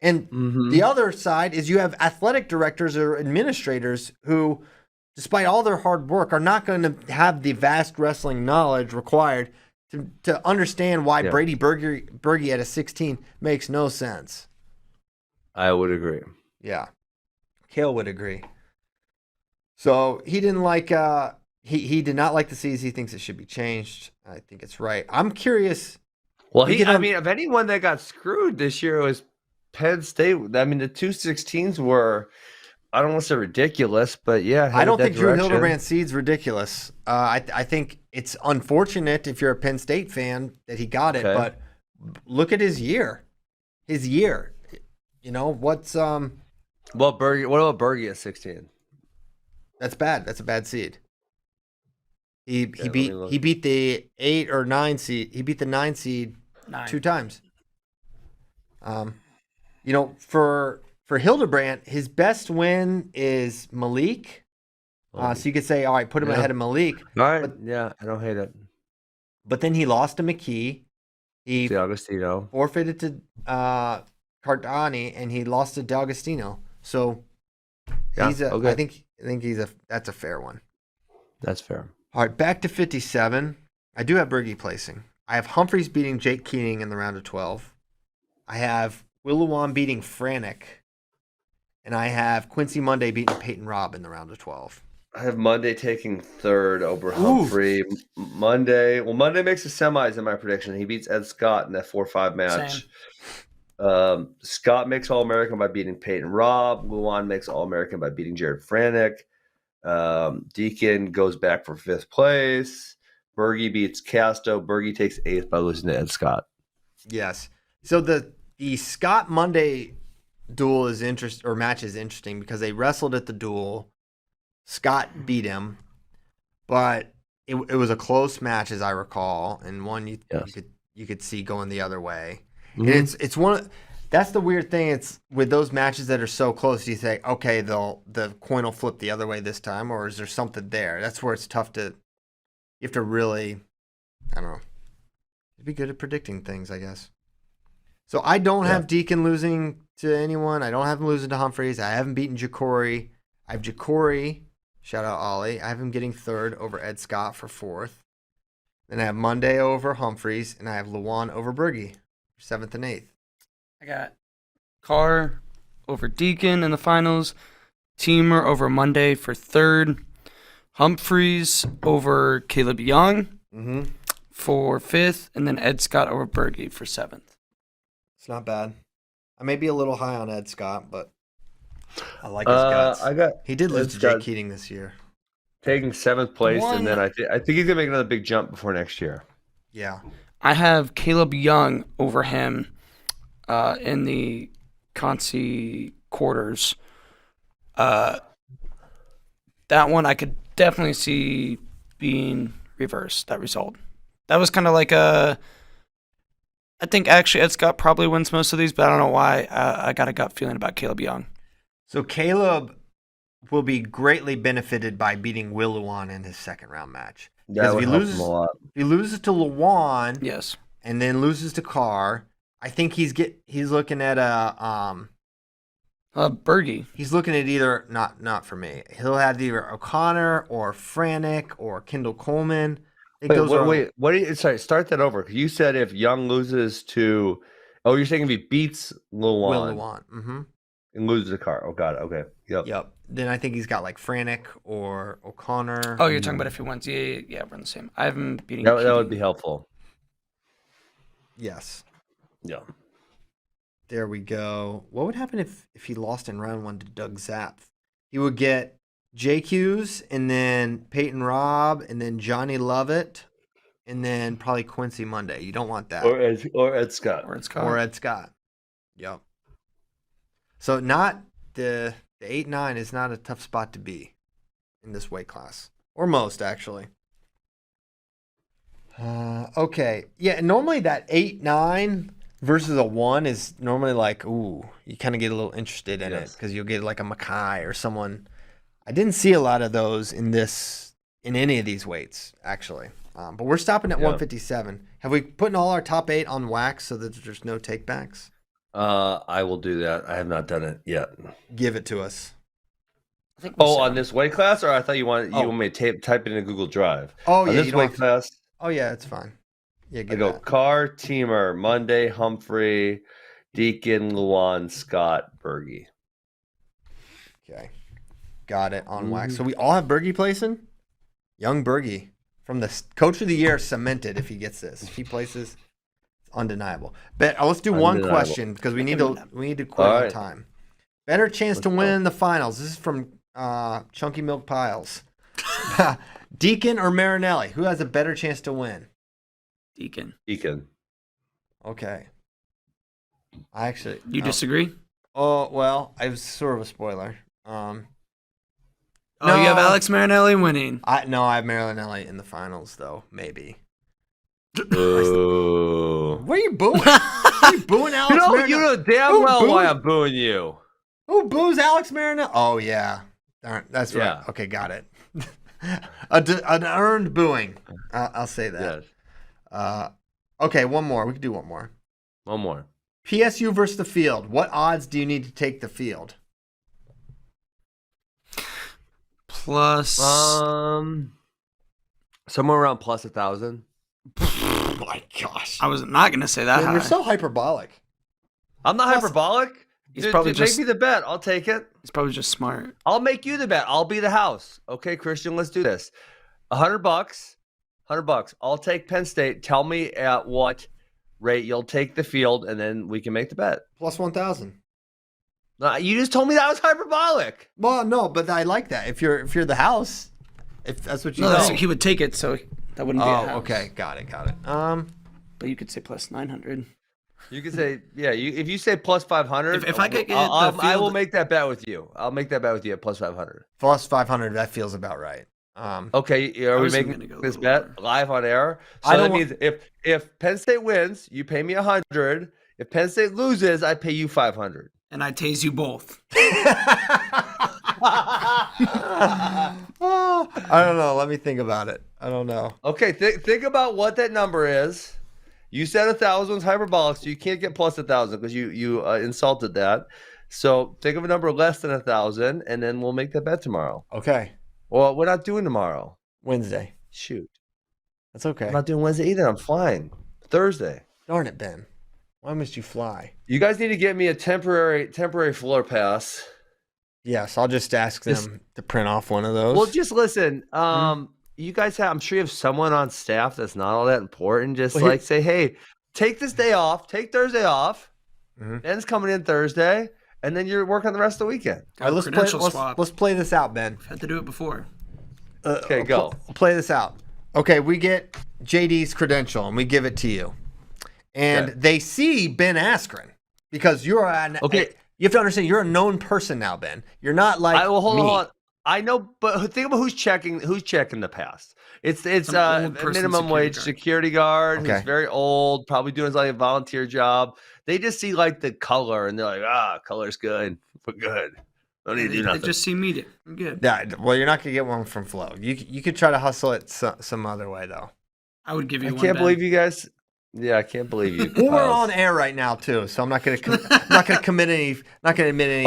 And the other side is you have athletic directors or administrators who, despite all their hard work, are not going to have the vast wrestling knowledge required to understand why Brady Berge at a 16 makes no sense. I would agree. Yeah. Cale would agree. So he didn't like he did not like the C's. He thinks it should be changed. I think it's right. I'm curious. Well, if anyone that got screwed this year was Penn State. I mean, the 216s were, I don't want to say ridiculous, but yeah. I don't think Drew Hildebrand's seed's ridiculous. I think it's unfortunate if you're a Penn State fan that he got it, but look at his year. What's Well, what about Berge at 16? That's bad. That's a bad seed. He beat the 8 or 9 seed. He beat the 9 seed 2 times. For Hildebrand, his best win is Malik. So you could say, all right, put him ahead of Malik. All right, I don't hate it. But then he lost to McKee. He D'Agostino forfeited to Cardani, and he lost to D'Agostino. So I think that's a fair one. That's fair. All right, back to 57. I do have Berge placing. I have Humphreys beating Jake Keating in the round of 12. I have Willowan beating Franek. And I have Quincy Monday beating Peyton Robb in the round of 12. I have Monday taking third over Humphrey. Monday makes the semis in my prediction. He beats Ed Scott in that 4-5 match. Scott makes All-American by beating Peyton Robb. Luan makes All-American by beating Jared Franek. Deacon goes back for 5th place. Berge beats Casto. Berge takes 8th by losing to Ed Scott. Yes. So the Scott Monday duel is match is interesting because they wrestled at the duel. Scott beat him, but it was a close match as I recall, and one you could see going the other way. Mm-hmm. And it's one of that's the weird thing. It's with those matches that are so close. You think, okay, the coin will flip the other way this time, or is there something there? That's where it's tough to. You have to really, I don't know. Be good at predicting things, I guess. So I don't have Deacon losing to anyone. I don't have him losing to Humphreys. I haven't beaten Ja'Cory. I have Ja'Cory. Shout out Ollie. I have him getting 3rd over Ed Scott for 4th. Then I have Monday over Humphreys, and I have Luan over Berge for 7th and 8th. I got Carr over Deacon in the finals. Teamer over Monday for 3rd. Humphreys over Caleb Young for 5th. And then Ed Scott over Berge for 7th. It's not bad. I may be a little high on Ed Scott, but I like his guts. He did lose to Jake Keating this year. Taking 7th place, and then I think he's going to make another big jump before next year. Yeah. I have Caleb Young over him in the Consi quarters. That one I could definitely see being reversed, that result. That was kind of like I think actually Ed Scott probably wins most of these, but I don't know why. I got a gut feeling about Caleb Young. So Caleb will be greatly benefited by beating Will Luan in his 2nd round match. That would help him a lot. If he loses to Luan, yes, and then loses to Carr, I think he's looking at Berge. He's looking at either not for me. He'll have either O'Connor or Franek or Kendall Coleman. Sorry, start that over. You said if Young loses to, you're saying if he beats Luan, and loses to Carr. Oh, got it. Okay. Yep. Then I think he's got like Franek or O'Connor. Oh, you're talking about if he wins. Yeah, we're in the same. I haven't beating. That would be helpful. Yes. Yeah. There we go. What would happen if he lost in round 1 to Doug Zapf? He would get JQs and then Peyton Robb and then Johnny Lovett and then probably Quincy Monday. You don't want that. Or Ed Scott. Or Ed Scott. Yep. So not the 8-9 is not a tough spot to be in this weight class. Or most, actually. Okay. Yeah, normally that 8-9 versus a 1 is normally like, ooh, you kind of get a little interested in it because you'll get like a Mackay or someone. I didn't see a lot of those in any of these weights, actually. But we're stopping at 157. Have we put all our top 8 on wax so that there's no takebacks? I will do that. I have not done it yet. Give it to us. On this weight class, or I thought you want me to type it in a Google Drive. Oh, on yeah. This weight class. Oh, yeah, it's fine. Yeah, I go Carr, Teamer, Monday, Humphrey, Deacon, Luan, Scott, Berge. Okay. Got it on wax. So we all have Berge placing? Young Berge from the Coach of the Year cemented if he gets this. If he places, it's undeniable. Let's do one question because we need to quit on time. Better chance to win in the finals. This is from Chunky Milk Piles. Deacon or Marinelli? Who has a better chance to win? Deacon. Okay. You disagree? Oh, well, I was sort of a spoiler. You have Alex Marinelli winning. I have Marinelli in the finals, though. Maybe. Ooh. What are you booing? Are you booing Alex Marinelli? You know damn well why I'm booing you. Who boos Alex Marinelli? Oh, yeah. Darn, that's right. Yeah. Okay, got it. An earned booing. I'll say that. Yes. Okay, one more. We can do one more. One more. PSU versus the field. What odds do you need to take the field? Plus Somewhere around plus 1,000. Oh my gosh. I was not gonna say that Man, high. you're so hyperbolic. I'm not Plus- hyperbolic. He's Dude, probably make just- me the bet. I'll take it. He's probably just smart. I'll make you the bet. I'll be the house. Okay, Christian, let's do this. $100. $100. I'll take Penn State. Tell me at what rate you'll take the field, and then we can make the bet. Plus 1,000. You just told me that was hyperbolic. Well, no, but I like that. If you're the house, if that's what you No, know. he would take it, so that wouldn't be a Oh, house. okay, got it. But you could say plus 900. You can say, yeah. If you say plus 500, If I could get I the will field- make that bet with you. I'll make that bet with you at plus 500. Plus 500. That feels about right. Okay, are we was making gonna go a this little bet live on air? So I that don't means if Penn State wins, you pay me 100. If Penn State loses, I pay you 500. And I tase you both. Oh, I don't know. Let me think about it. I don't know. Okay, think about what that number is. You said 1,000 was hyperbolic, so you can't get plus 1,000 because you insulted that. So think of a number less than 1,000, and then we'll make that bet tomorrow. Okay. Well, we're not doing tomorrow. Wednesday. Shoot, That's okay. I'm not doing Wednesday either. I'm flying Thursday. Darn it, Ben. Why must you fly? You guys need to get me a temporary floor pass. Yes, I'll just ask them to print off one of those. Well, just listen. You guys have. I'm sure you have someone on staff that's not all that important. Just Well, like say, hey, take this day off. Take Thursday off. Mhm. Ben's coming in Thursday, and then you're working the rest of the weekend. All right, let's play this out, Ben. Had to do it before. Okay, go. Play this out. Okay, we get JD's credential and we give it to you. And Okay. they see Ben Askren because you're an Okay. You have to understand you're a known person now, Ben. You're not like Hold me. on. I know, but think about who's checking the past. It's Some a old person minimum wage security guard Okay. who's very old, probably doing like a volunteer job. They just see like the color and they're like, color's good. We're good. Don't need to do They nothing. just see media. I'm good. Yeah, well, you're not gonna get one from Flo. You could try to hustle it some other way though. I would give you I one. can't Ben. believe you guys. Yeah, I can't believe you. Well, we're Piles. on air right now too, so I'm not gonna admit any.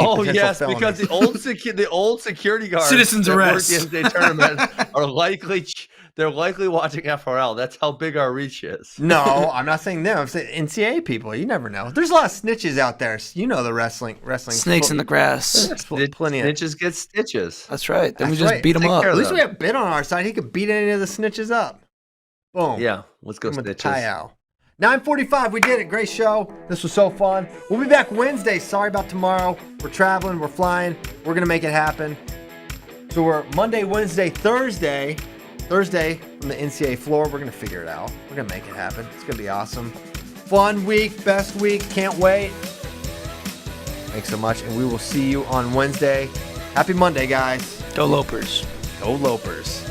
Oh potential yes, felonies. because the old security guards, Citizens that work arrest. the NCAA tournament are likely watching FRL. That's how big our reach is. No, I'm not saying them. I'm saying NCAA people. You never know. There's a lot of snitches out there. You know the wrestling. Snakes in the grass. Plenty of. Snitches get stitches. That's right. Then we That's just right. beat them Take up. care At of least them. we have Ben on our side. He could beat any of the snitches up. Boom. Yeah, let's go Give him with the snitches. tie out. 9:45. We did it. Great show. This was so fun. We'll be back Wednesday. Sorry about tomorrow. We're traveling. We're flying. We're gonna make it happen. So we're Monday, Wednesday, Thursday. Thursday on the NCAA floor. We're gonna figure it out. We're gonna make it happen. It's gonna be awesome. Fun week. Best week. Can't wait. Thanks so much, and we will see you on Wednesday. Happy Monday, guys. Go Lopers. Go Lopers.